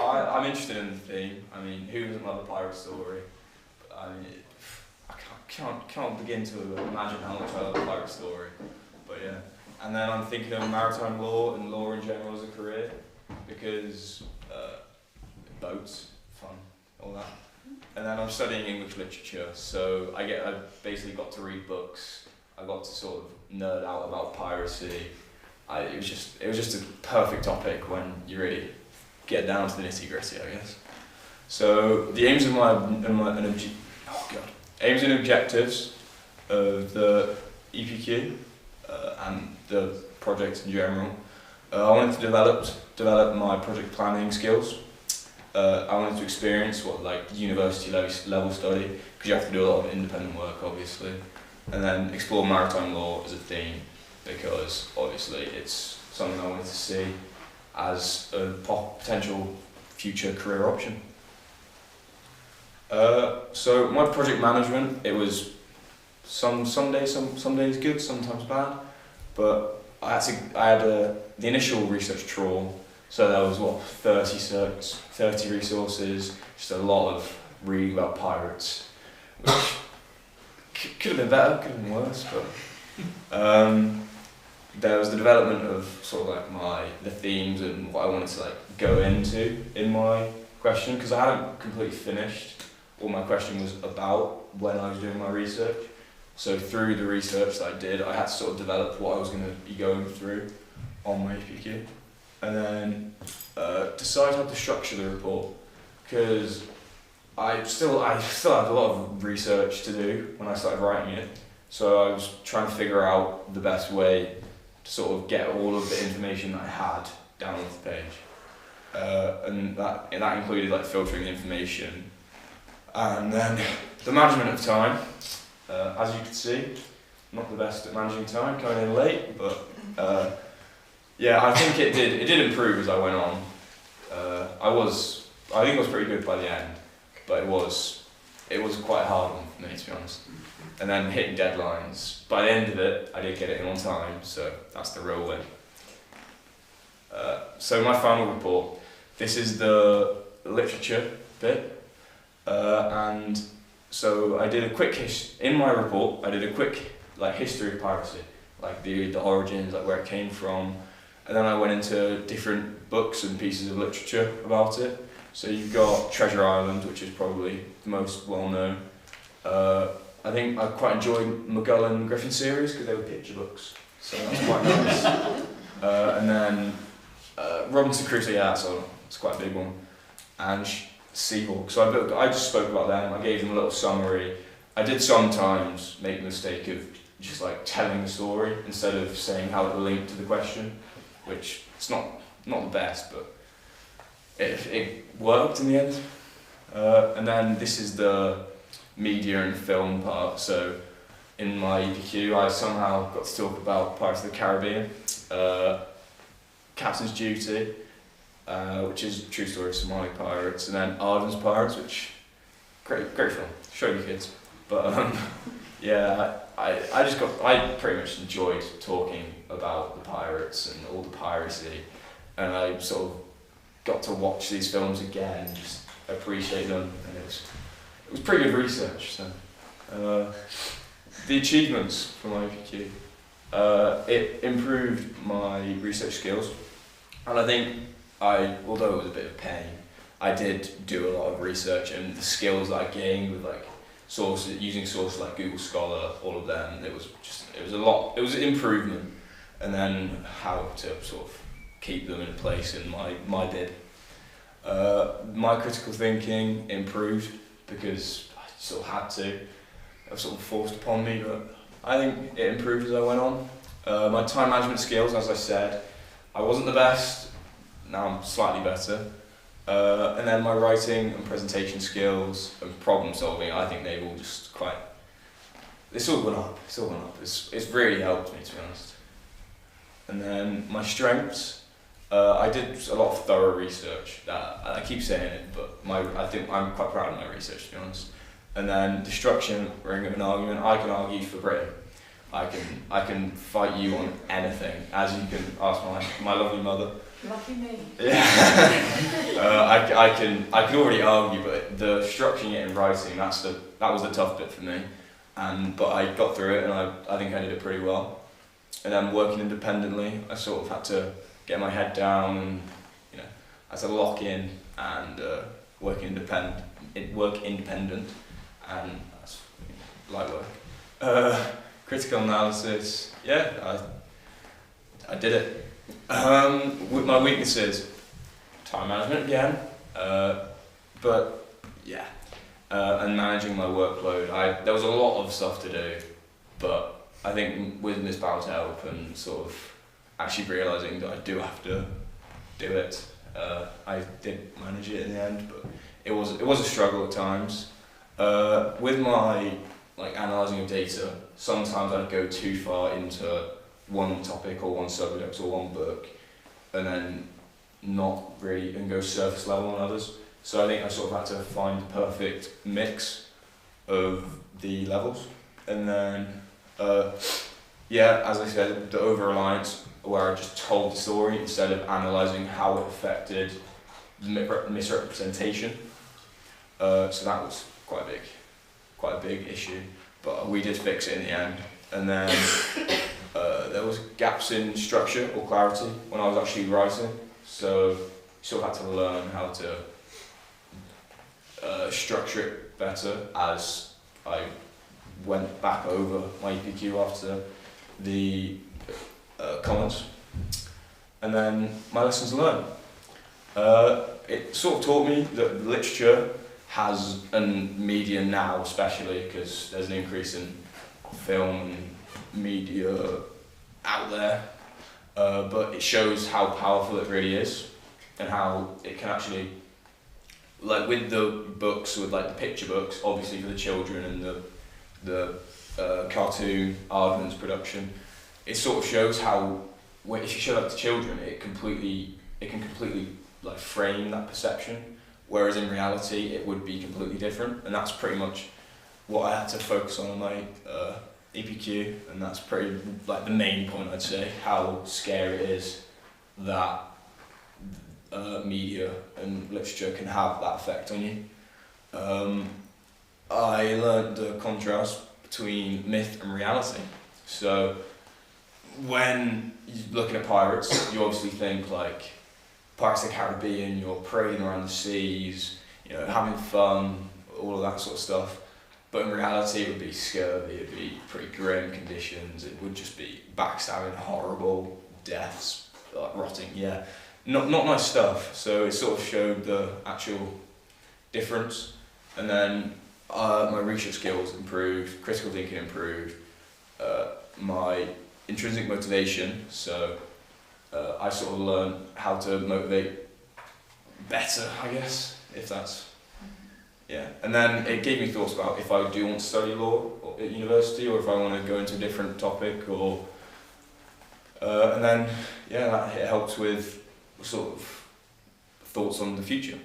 I'm interested in the theme. I mean, who doesn't love a pirate story? I mean, I can't begin to imagine how much I love a pirate story. But yeah, and then I'm thinking of maritime law and law in general as a career because boats, fun, all that. And then I'm studying English literature, so I basically got to read books. I got to sort of nerd out about piracy. It was just a perfect topic when you really get down to the nitty gritty, I guess. So the aims of aims and objectives of the EPQ and the project in general. I wanted to develop my project planning skills. I wanted to experience what like university level study, because you have to do a lot of independent work, obviously, and then explore maritime law as a theme, because obviously it's something I wanted to see as a potential future career option. So my project management, it was some days good, sometimes bad, but I had the initial research trawl, so there was 30 resources, just a lot of reading about pirates, which could have been better, could have been worse, but there was the development of sort of like the themes and what I wanted to like go into in my question, because I hadn't completely finished what my question was about when I was doing my research. So through the research that I did, I had to sort of develop what I was going to be going through on my EPQ, and then decide how to structure the report, because I still had a lot of research to do when I started writing it. So I was trying to figure out the best way to sort of get all of the information that I had down on the page, and that included like filtering the information, and then the management of time. As you can see, not the best at managing time, coming in late, but yeah, I think it did improve as I went on. I think I was pretty good by the end, but it was quite a hard one for me, to be honest. And then hitting deadlines. By the end of it, I did get it in on time, so that's the real win. So my final report. This is the literature bit, and so I did a quick in my report. I did a quick history of piracy, like the origins, like where it came from, and then I went into different books and pieces of literature about it. So you've got Treasure Island, which is probably the most well known. I think I quite enjoyed McGull and Griffin series because they were picture books, so that's quite nice. And then Robinson Crusoe, yeah, so it's quite a big one, and Seahawk. So I just spoke about them. I gave them a little summary. I did sometimes make the mistake of just telling the story instead of saying how it linked to the question, which it's not the best, but it worked in the end. And then this is the media and film part. So in my EPQ, I somehow got to talk about Pirates of the Caribbean, Captain's Duty, which is a true story of Somali pirates, and then Arden's Pirates, which great film, show your kids. But yeah, I pretty much enjoyed talking about the pirates and all the piracy, and I sort of got to watch these films again and just appreciate them, and it was pretty good research. So the achievements for my APQ, it improved my research skills, and I think although it was a bit of pain, I did do a lot of research, and the skills that I gained with like using sources like Google Scholar, all of them, it was an improvement, and then how to sort of keep them in place in my bid. My critical thinking improved because I sort of had to. It was sort of forced upon me, but I think it improved as I went on. My time management skills, as I said, I wasn't the best. Now I'm slightly better. And then my writing and presentation skills and problem solving, I think they've all just it's all gone up. It's really helped me, to be honest. And then my strengths, I did a lot of thorough research. I keep saying it, but I think I'm quite proud of my research, to be honest. And then the structuring of an argument, I can argue for Britain. I can fight you on anything, as you can ask my lovely mother. Lucky me. Yeah. I can already argue, but the structuring it in writing, that was the tough bit for me. But I got through it, and I think I did it pretty well. And then working independently, I sort of had to get my head down, and I had to lock in and work independent, and that's light work. Critical analysis, yeah, I did it. With my weaknesses, time management again, but yeah, and managing my workload. There was a lot of stuff to do, but I think with Miss Bow's help and sort of actually realising that I do have to do it, I did manage it in the end, but it was a struggle at times. With my analysing of data, sometimes I'd go too far into one topic or one subject or one book, and then not really, and go surface level on others. So I think I sort of had to find the perfect mix of the levels. And then, as I said, the over-reliance, where I just told the story instead of analysing how it affected misrepresentation. So that was quite a big issue, but we did fix it in the end. And then there was gaps in structure or clarity when I was actually writing, so you sort of had to learn how to structure it better as I went back over my EPQ after the comments. And then my lessons learned. It sort of taught me that literature has, and media now especially, because there's an increase in film and media out there, but it shows how powerful it really is, and how it can actually, with the books, with the picture books, obviously for the children, and the cartoon Aardman's production, it sort of shows how, if you show that to children, it can completely frame that perception, whereas in reality it would be completely different, and that's pretty much what I had to focus on in my EPQ, and that's pretty the main point, I'd say, how scary it is that media and literature can have that effect on you. I learned the contrast between myth and reality. So when you're looking at pirates, you obviously think Pirates of the Caribbean, you're parading around the seas, having fun, all of that sort of stuff. But in reality, it would be scurvy, it would be pretty grim conditions, it would just be backstabbing, horrible deaths, rotting, yeah. Not nice stuff. So it sort of showed the actual difference. And then my research skills improved, critical thinking improved, my intrinsic motivation, so I sort of learned how to motivate better, I guess, if that's... Yeah, and then it gave me thoughts about if I do want to study law at university, or if I want to go into a different topic, or and then it helps with sort of thoughts on the future.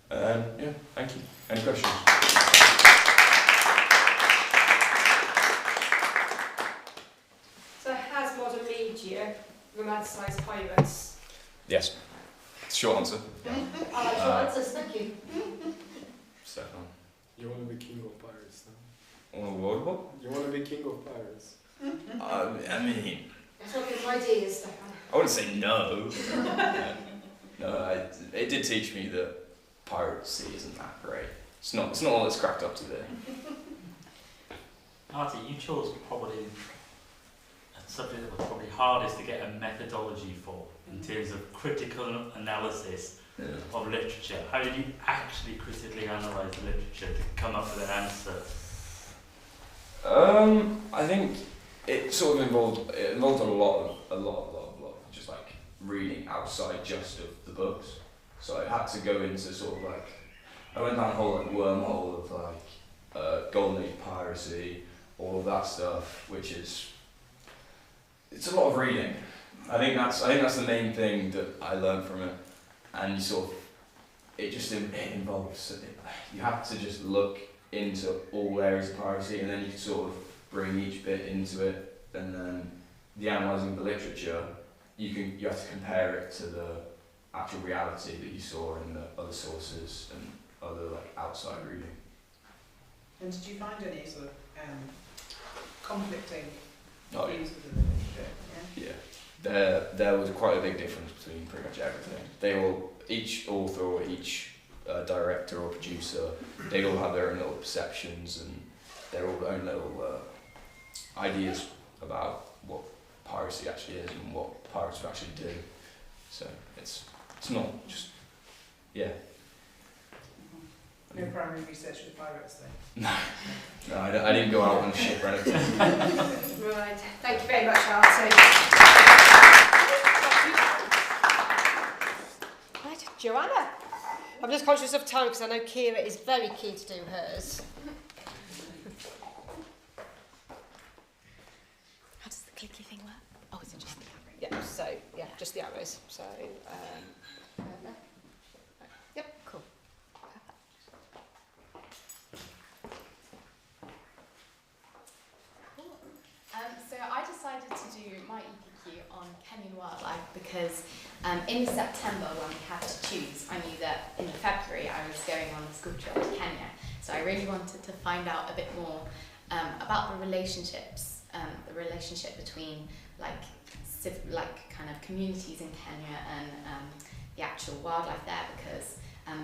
Thank you. Any questions? So has modern media romanticised pirates? Yes. Short answer. I like your answers, thank you. Stefan. You want to be king of pirates now? What? You want to be king of pirates? I mean, That's not good ideas, Stefan. I wouldn't say no. No, it did teach me that piracy isn't that great. It's not all it's cracked up to be. Artie, you chose probably a subject that was probably hardest to get a methodology for in terms of critical analysis of literature. How did you actually critically analyse the literature to come up with an answer? I think it sort of involved a lot of just like reading outside just of the books. So I had to go into sort of like, I went down a whole like wormhole of like Golden Age piracy, all of that stuff, which is, it's a lot of reading. I think that's the main thing that I learned from it, and you sort of, it involves, you have to just look into all areas of piracy, and then you sort of bring each bit into it, and then the analysing the literature, you have to compare it to the actual reality that you saw in the other sources and other like outside reading. And did you find any sort of conflicting Oh, views within the literature? Yeah. There was quite a big difference between pretty much everything. Each author or each director or producer, they all have their own little perceptions and their own little ideas about what piracy actually is and what pirates actually do. So it's not just, yeah. No primary research with pirates then? No, I didn't go out on a ship or anything. Right, thank you very much, Artie. Right, Joanna. I'm just conscious of time because I know Kira is very keen to do hers. How does the clicky thing work? Oh, is it just the arrow? Yeah, so, yeah, just the arrows. So, yep, cool. So I decided to do my EPQ on Kenyan wildlife because in September when we had to choose, I knew that in February I was going on a school trip to Kenya. So I really wanted to find out a bit more about the relationships, the relationship between like kind of communities in Kenya and the actual wildlife there, because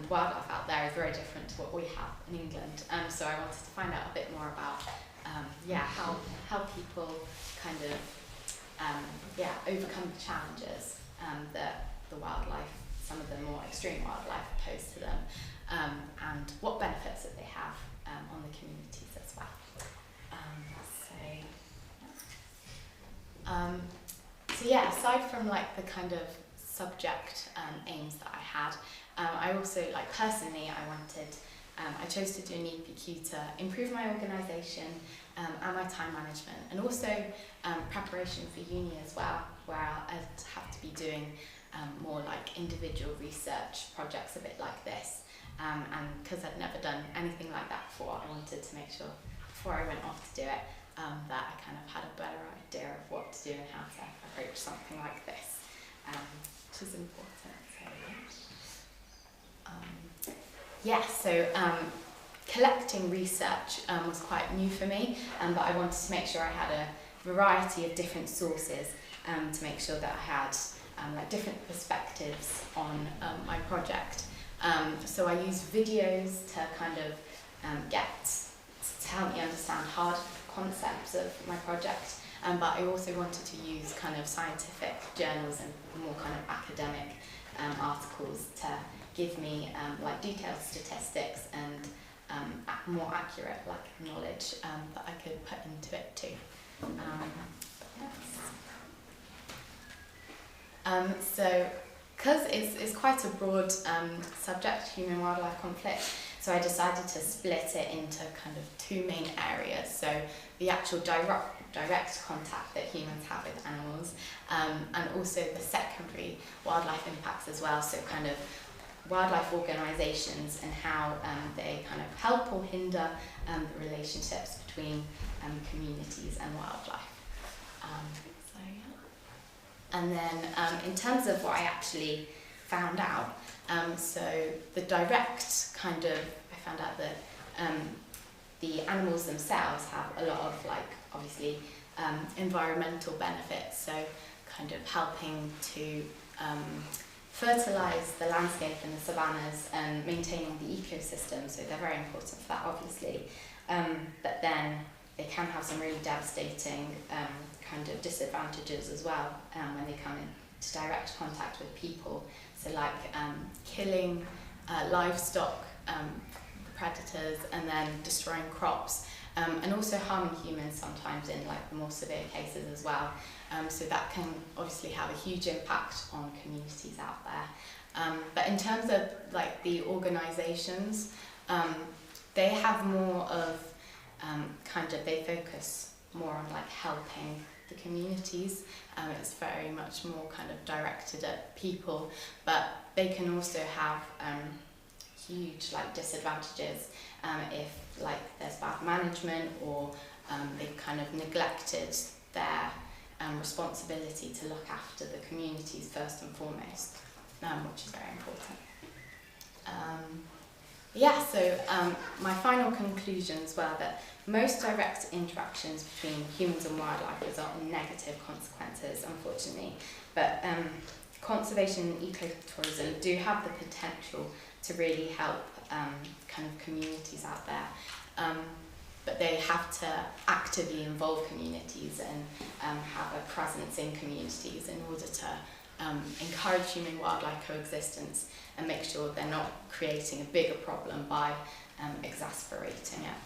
wildlife out there is very different to what we have in England. So I wanted to find out a bit more about how people kind of overcome the challenges that the wildlife, some of the more extreme wildlife pose to them, and what benefits that they have on the communities as well. So yeah, aside from like the kind of subject aims that I had, I also like personally I chose to do an EPQ to improve my organisation and my time management, and also preparation for uni as well, where I'd have to be doing more like individual research projects a bit like this, and because I'd never done anything like that before, I wanted to make sure before I went off to do it that I kind of had a better idea of what to do and how to approach something like this, which is important. So collecting research was quite new for me, but I wanted to make sure I had a variety of different sources to make sure that I had like different perspectives on my project. So I used videos to kind of to help me understand hard concepts of my project, but I also wanted to use kind of scientific journals and more kind of academic articles to give me like detailed statistics and more accurate like knowledge that I could put into it too. So because it's quite a broad subject, human-wildlife conflict, so I decided to split it into kind of two main areas. So the actual direct contact that humans have with animals, and also the secondary wildlife impacts as well, so kind of wildlife organisations and how they kind of help or hinder the relationships between communities and wildlife. And then in terms of what I actually found out, so the direct kind of, I found out that the animals themselves have a lot of obviously environmental benefits, so kind of helping to fertilise the landscape in the savannas and maintaining the ecosystem, so they're very important for that obviously. But then they can have some really devastating kind of disadvantages as well when they come into direct contact with people. So killing livestock, predators, and then destroying crops, and also harming humans sometimes in the more severe cases as well. So that can obviously have a huge impact on communities out there. But in terms of the organisations, they have more of they focus more on helping the communities. It's very much more kind of directed at people, but they can also have huge disadvantages if there's bad management, or they've kind of neglected their responsibility to look after the communities first and foremost, which is very important. My final conclusions were that most direct interactions between humans and wildlife result in negative consequences, unfortunately, but conservation and ecotourism do have the potential to really help kind of communities out there. But they have to actively involve communities and have a presence in communities in order to encourage human-wildlife coexistence and make sure they're not creating a bigger problem by exasperating it.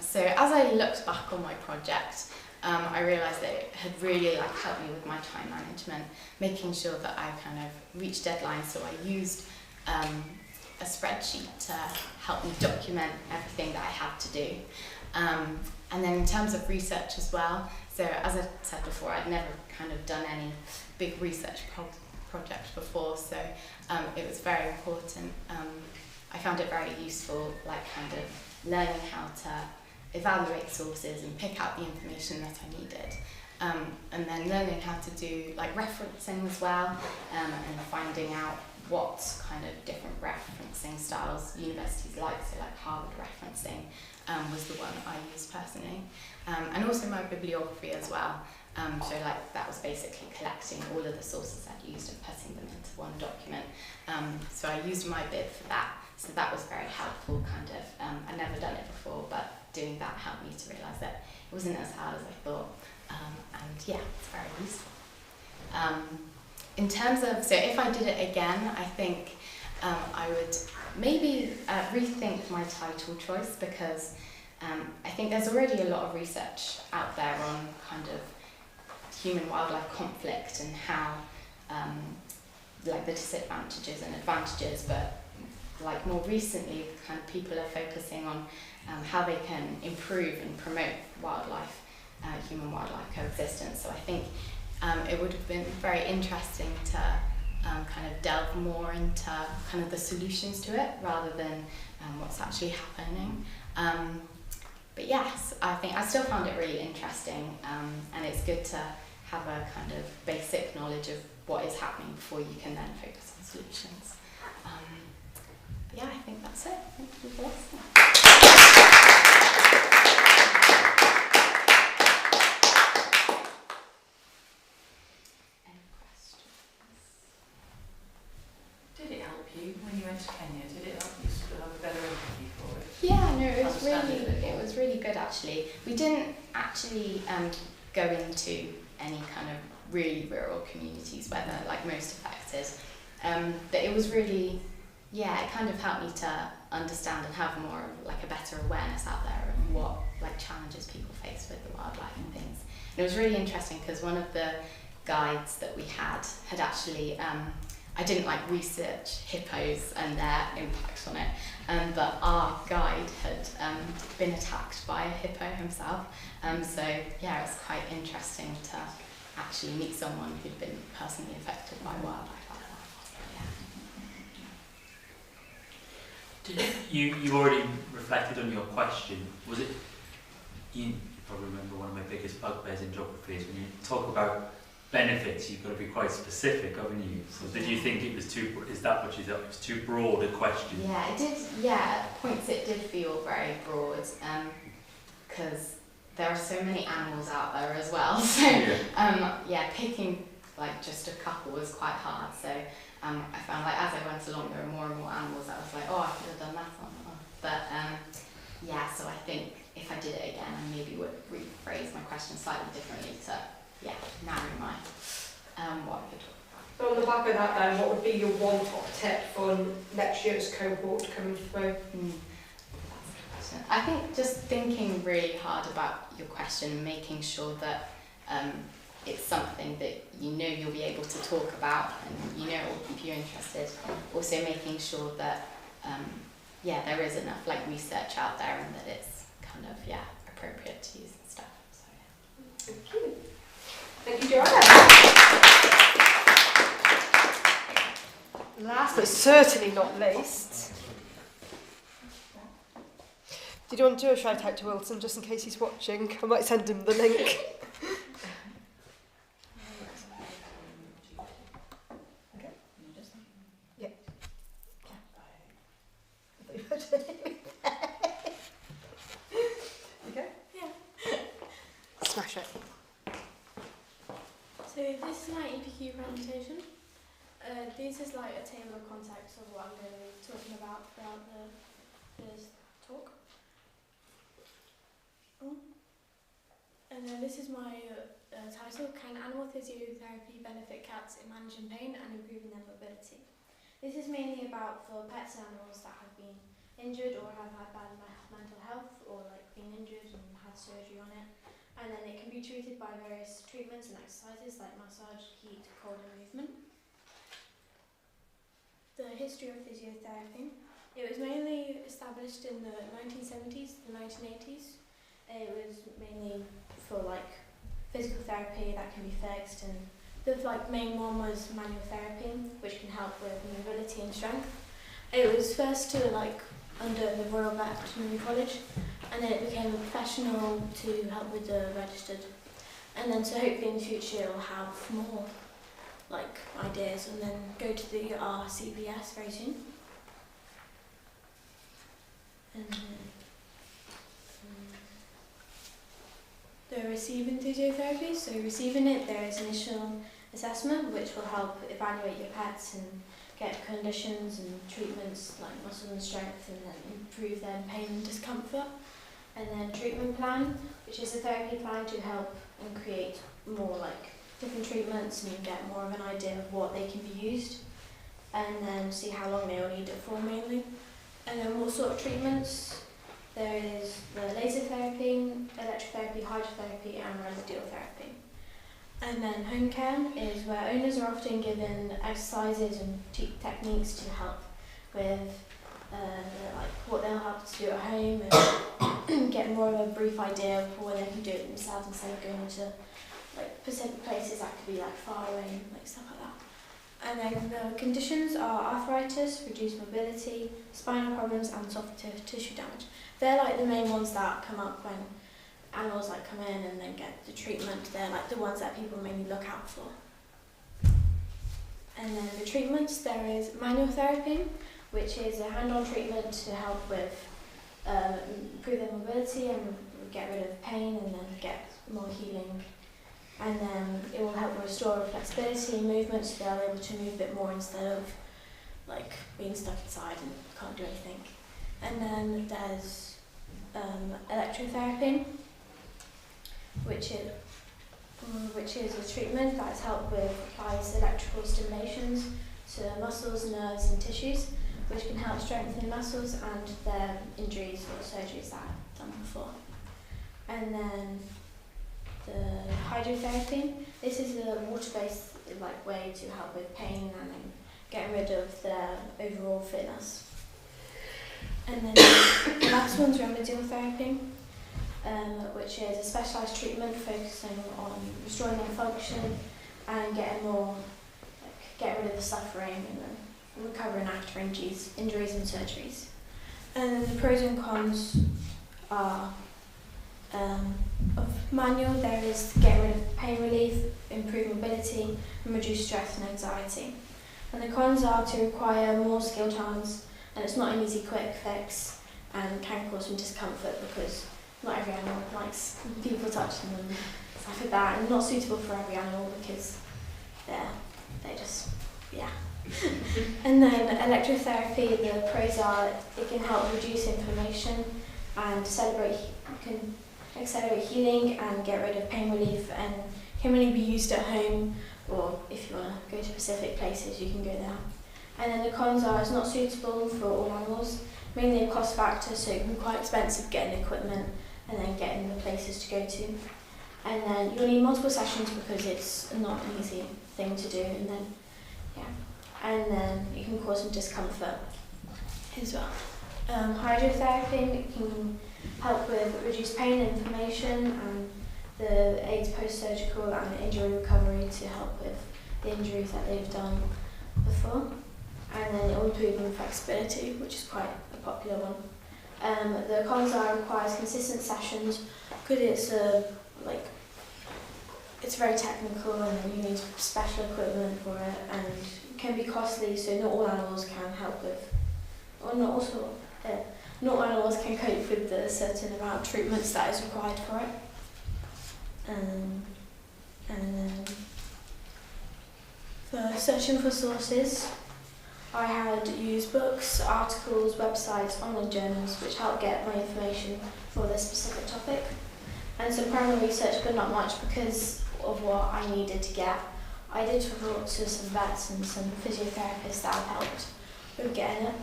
So as I looked back on my project, I realised that it had really helped me with my time management, making sure that I kind of reached deadlines. So I used a spreadsheet to help me document everything that I had to do. And then in terms of research as well, so as I said before, I'd never kind of done any big research project before, so it was very important. I found it very useful, kind of learning how to evaluate sources and pick out the information that I needed. And then learning how to do referencing as well, and finding out what kind of different referencing styles universities like, so Harvard referencing was the one I used personally. And also my bibliography as well. So that was basically collecting all of the sources I'd used and putting them into one document. So I used my bib for that. So that was very helpful, kind of. I'd never done it before, but doing that helped me to realise that it wasn't as hard as I thought. And yeah, it's very useful. In terms of, so if I did it again, I think I would maybe rethink my title choice, because I think there's already a lot of research out there on kind of human-wildlife conflict and how the disadvantages and advantages, but more recently kind of people are focusing on how they can improve and promote wildlife, human-wildlife coexistence. So I think it would have been very interesting to kind of delve more into kind of the solutions to it rather than what's actually happening. But yes, I think I still found it really interesting, and it's good to have a kind of basic knowledge of what is happening before you can then focus on solutions. But yeah, I think that's it. Thank you for listening. Did it help you when you went to Kenya? Did it help you sort of have a better empathy for it? Yeah, no, it was really good actually. We didn't actually go into any kind of really rural communities where they're most affected, but it was really, yeah, it kind of helped me to understand and have more of a better awareness out there of what challenges people face with the wildlife and things. And it was really interesting because one of the guides that we had actually I didn't research hippos and their impact on it, but our guide had been attacked by a hippo himself. So yeah, it was quite interesting to actually meet someone who'd been personally affected by wildlife like that. You already reflected on your question. Was it probably remember one of my biggest bugbears in geography is when you talk about benefits, you've got to be quite specific, haven't you? So did you think it was too, is that what you thought, it was too broad a question? Yeah, it did, yeah, at points it did feel very broad, because there are so many animals out there as well, so yeah, picking like just a couple was quite hard, so I found like as I went along there were more and more animals that I was like, oh, I could have done that one, but yeah, so I think if I did it again I maybe would rephrase my question slightly differently to narrow my what I could talk about. So on the back of that then, what would be your one top tip for next year's cohort coming through? I think just thinking really hard about your question and making sure that it's something that you know you'll be able to talk about and you know it will keep you interested. Also making sure that there is enough like research out there and that it's kind of appropriate to use and stuff. So Thank you. Thank you, Joanna. Last but certainly not least, did you want to do a shout out to Wilson just in case he's watching? I might send him the link. Yeah. Okay? Yeah. Smash it. So this is my EPQ presentation. This is like a table of contents of what I'm going to be talking about throughout this talk. And then this is my title, Can Animal Physiotherapy Benefit Cats in Managing Pain and Improving Their Mobility? This is mainly about for pets and animals that have been injured or have had bad mental health or like been injured and had surgery on it. And then it can be treated by various treatments and exercises like massage, heat, cold and movement. The history of physiotherapy. It was mainly established in the 1970s, the 1980s. It was mainly for like physical therapy that can be fixed, and the main one was manual therapy, which can help with mobility and strength. It was first to under the Royal Veterinary College, and then it became a professional to help with the registered. And then so hopefully in the future it'll have more ideas and then go to the RCBS very soon. And the receiving physiotherapy, so receiving it there is initial assessment which will help evaluate your pets and get conditions and treatments like muscle and strength and then improve their pain and discomfort. And then treatment plan, which is a therapy plan to help and create more different treatments and get more of an idea of what they can be used, and then see how long they will need it for mainly. And then what sort of treatments? There is the laser therapy, electrotherapy, hydrotherapy and residual therapy. And then home care is where owners are often given exercises and techniques to help with what they'll have to do at home and get more of a brief idea of where they can do it themselves instead of going to specific places that could be far away and stuff like that. And then the conditions are arthritis, reduced mobility, spinal problems and soft tissue damage. They're the main ones that come up when animals come in and then get the treatment. They're the ones that people mainly look out for. And then the treatments, there is manual therapy, which is a hand-on treatment to help with improve their mobility and get rid of pain and then get more healing. And then it will help restore flexibility and movement so they're able to move a bit more instead of being stuck inside and can't do anything. And then there's electrotherapy, which is a treatment that's helped with applies electrical stimulations to muscles, nerves and tissues, which can help strengthen muscles and their injuries or surgeries that I've done before. And then the hydrotherapy. This is a water-based way to help with pain and then get rid of their overall fitness. And then the last one's remedial therapy, which is a specialised treatment focusing on restoring their function and getting rid of the suffering and then recovering after injuries and surgeries. And the pros and cons are of manual, there is to get rid of pain relief, improve mobility, and reduce stress and anxiety. And the cons are to require more skilled hands, and it's not an easy quick fix, and can cause some discomfort because not every animal likes people touching them, stuff like that, and not suitable for every animal because they just, yeah. And then electrotherapy, the pros are it can help reduce inflammation and can accelerate healing and get rid of pain relief, and can only be used at home, or if you want to go to specific places you can go there. And then the cons are it's not suitable for all animals, mainly a cost factor, so it can be quite expensive getting equipment and then getting the places to go to. And then you'll need multiple sessions because it's not an easy thing to do, and then it can cause some discomfort as well. Hydrotherapy can help with reduced pain and inflammation, and the aids post-surgical and injury recovery to help with the injuries that they've done before. And then it will improve in flexibility, which is quite a popular one. The cons are it requires consistent sessions because it's very technical, and then you need special equipment for it, and it can be costly, so not all animals can help with, or not all animals can cope with the certain amount of treatments that is required for it. And then for searching for sources, I had used books, articles, websites, online journals, which helped get my information for this specific topic, and some primary research, but not much because of what I needed to get. I did talk to some vets and some physiotherapists that have helped with getting it,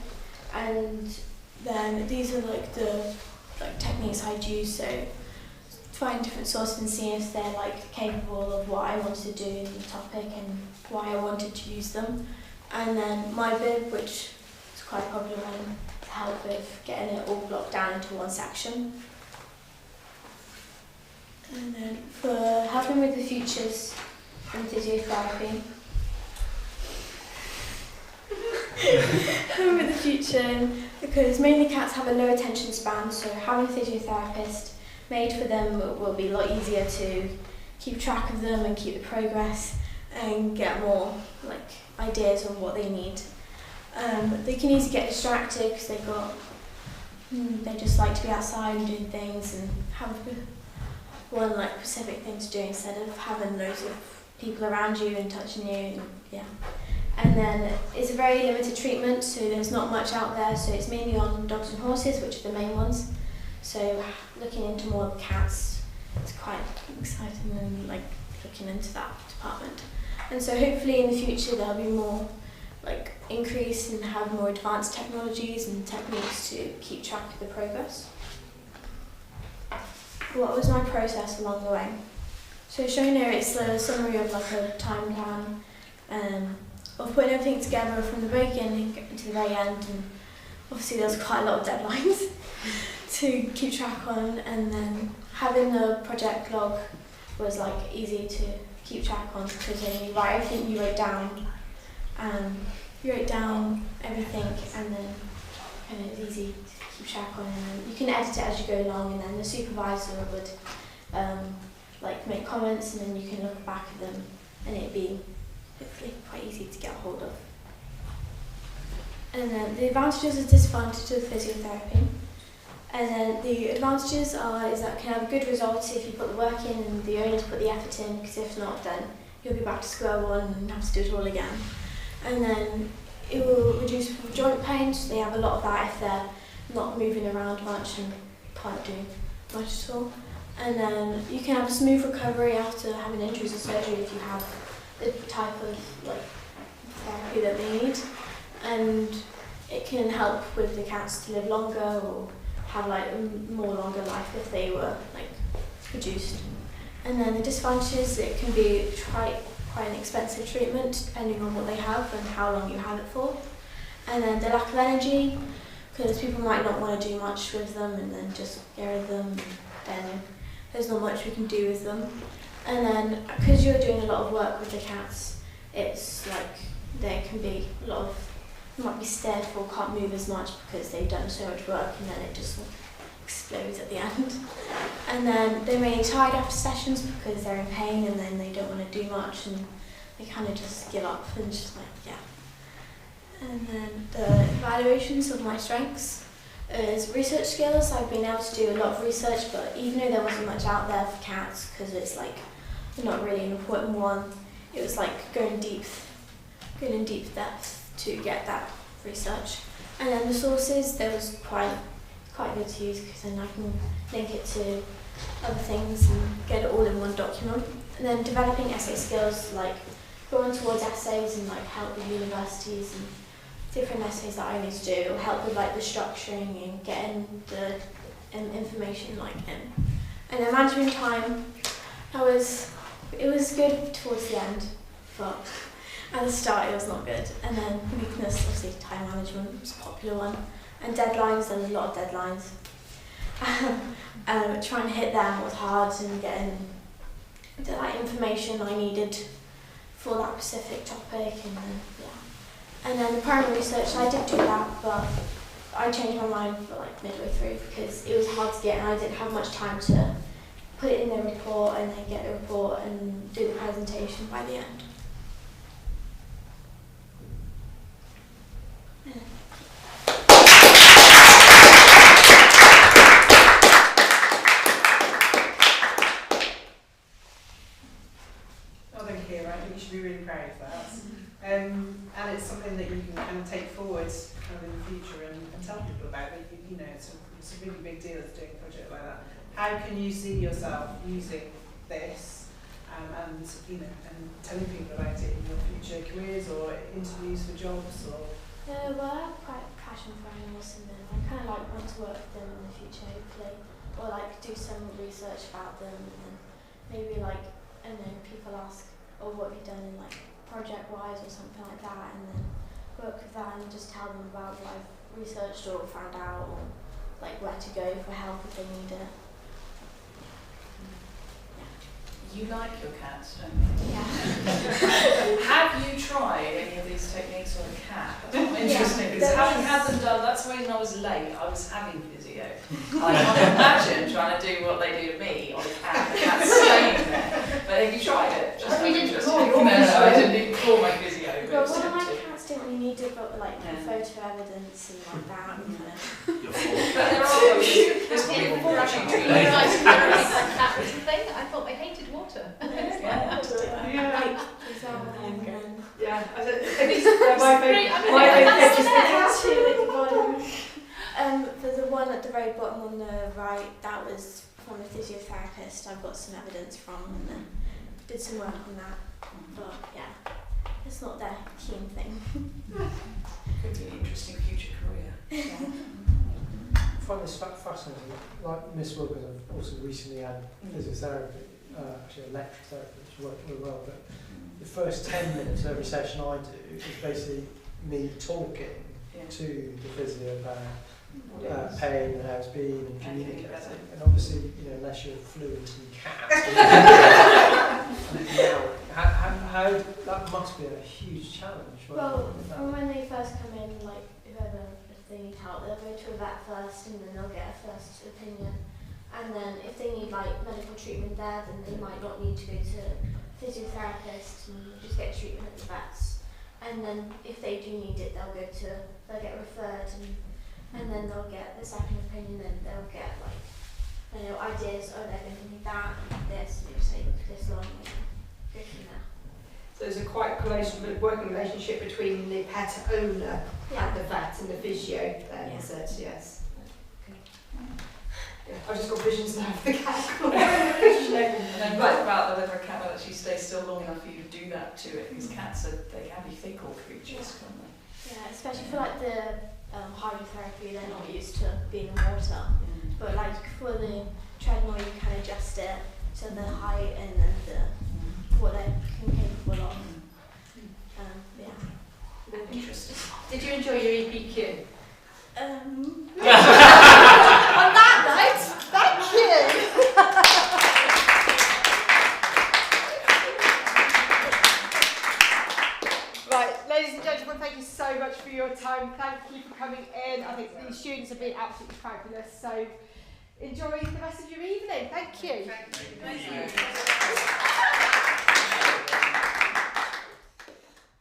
and then these are the techniques I'd use, so find different sources and see if they're capable of what I wanted to do in the topic and why I wanted to use them. And then my bib, which is quite a popular one, to help with getting it all blocked down into one section. And then for helping with the futures in physiotherapy, helping with the future, because mainly cats have a low attention span, so having a physiotherapist made for them will be a lot easier to keep track of them and keep the progress and get more ideas on what they need. They can easily get distracted because they just like to be outside and doing things and have one specific thing to do instead of having loads of people around you and touching you, and then it's a very limited treatment, so there's not much out there, so it's mainly on dogs and horses, which are the main ones. So looking into more of the cats, it's quite exciting, and looking into that department. And so hopefully in the future there'll be more increase and have more advanced technologies and techniques to keep track of the progress. What was my process along the way? So shown here it's a summary of a time plan of putting everything together from the very beginning to the very end, and obviously there's quite a lot of deadlines to keep track on, and then having the project log was easy to keep track on because then you write everything you wrote down, you wrote down everything, and then it's easy to keep track on, and then you can edit it as you go along, and then the supervisor would make comments, and then you can look back at them, and it'd be hopefully quite easy to get a hold of. And then the advantages and disadvantages of physiotherapy. And then the advantages is that it can have good results if you put the work in and the owners put the effort in, because if not, then you'll be back to square one and have to do it all again. And then it will reduce joint pain, so they have a lot of that if they're not moving around much and can't do much at all. And then you can have a smooth recovery after having injuries or surgery if you have the type of therapy that they need. And it can help with the cats to live longer or have a more longer life if they were reduced. And then the disadvantages, it can be quite an expensive treatment depending on what they have and how long you have it for. And then the lack of energy, because people might not want to do much with them and then just get rid of them, then there's not much we can do with them. And then because you're doing a lot of work with the cats, it's there can be a lot of might be stiff or can't move as much because they've done so much work, and then it just explodes at the end. And then they're really tired after sessions because they're in pain and then they don't want to do much and they kind of just give up and just like, yeah. And then the evaluations of my strengths is research skills. I've been able to do a lot of research, but even though there wasn't much out there for cats because it's like not really an important one, it was like going in deep depth to get that research. And then the sources, there was quite good to use because then I can link it to other things and get it all in one document. And then developing essay skills, like going towards essays and like help with universities and different essays that I need to do, help with like the structuring and getting the information like in. And then managing time, it was good towards the end, but at the start it was not good. And then weakness, obviously time management was a popular one. And deadlines, there was a lot of deadlines. Trying to hit them was hard and getting the like, information I needed for that specific topic. And then, yeah. And then the primary research, I did do that, but I changed my mind for like midway through because it was hard to get and I didn't have much time to put it in the report and then get the report and do the presentation by the end. You should be really proud of that. And it's something that you can kind of take forward kind of in the future and tell people about. You know, it's a really big deal doing a project like that. How can you see yourself using this and you know and telling people about it in your future careers or interviews for jobs or? Well, I have quite a passion for animals and I kind of like want to work with them in the future hopefully, or like do some research about them and then maybe like and then people ask, oh, what have you done in like project-wise or something like that, and then work with that and just tell them about what I've researched or found out, or like where to go for help if they need it. You like your cats, don't you? Yeah. Have you tried any of these techniques on a cat? That's quite interesting because having had them done, that's the reason I was late. I was having physio. I can't imagine trying to do what they do to me on a cat. The cat's staying there. But have you tried it? Just We didn't interesting. call your No, physio. I didn't even call my physio. But Well, it's one of my tempting. cats didn't really need it, but like photo evidence and like that. And kind of. But there are there's people who actually do That was the thing. I thought they hated water. Yeah, I don't, my favourite is the cat. Two at the bottom. For the one at the very bottom on the right, that was from a physiotherapist. I've got some evidence from and then did some work on that. But yeah, it's not their keen thing. Could be an interesting future career. I find this fascinating. Like Miss Wilkins, I've also recently had physiotherapy, actually electric therapy, which worked really well. But the first 10 minutes of every session I do is basically me talking to the physio about pain and how it's been and communicating. And obviously, you know, unless you're fluent in cat, how that must be a huge challenge. Well, from when they first come in, like whoever, if they need help, they'll go to a vet first and then they'll get a first opinion. And then if they need like medical treatment there, then they might not need to go to a physiotherapist and just get treatment at the vets. And then if they do need it, they'll get referred and then they'll get the second opinion and they'll get like, you know, ideas, oh they're going to need that and this, and you say this long and go from there. So there's a quite close working relationship between the pet owner and the vet and the physio then, is it? Yes. Yeah, I've just got visions now of the cat. And then what about whether a cat will actually stay still long enough for you to do that to it? These cats, they can be fickle creatures, can't they? Yeah, especially for like the hydrotherapy, they're not used to being in water. But like for the treadmill, you can adjust it to the height and then what they're capable of. Yeah. Interesting. Did you enjoy your EPQ? On that night, thank you. Right, ladies and gentlemen, thank you so much for your time. Thank you for coming in. I think these students have been absolutely fabulous. So enjoy the rest of your evening. Thank you. Thank you.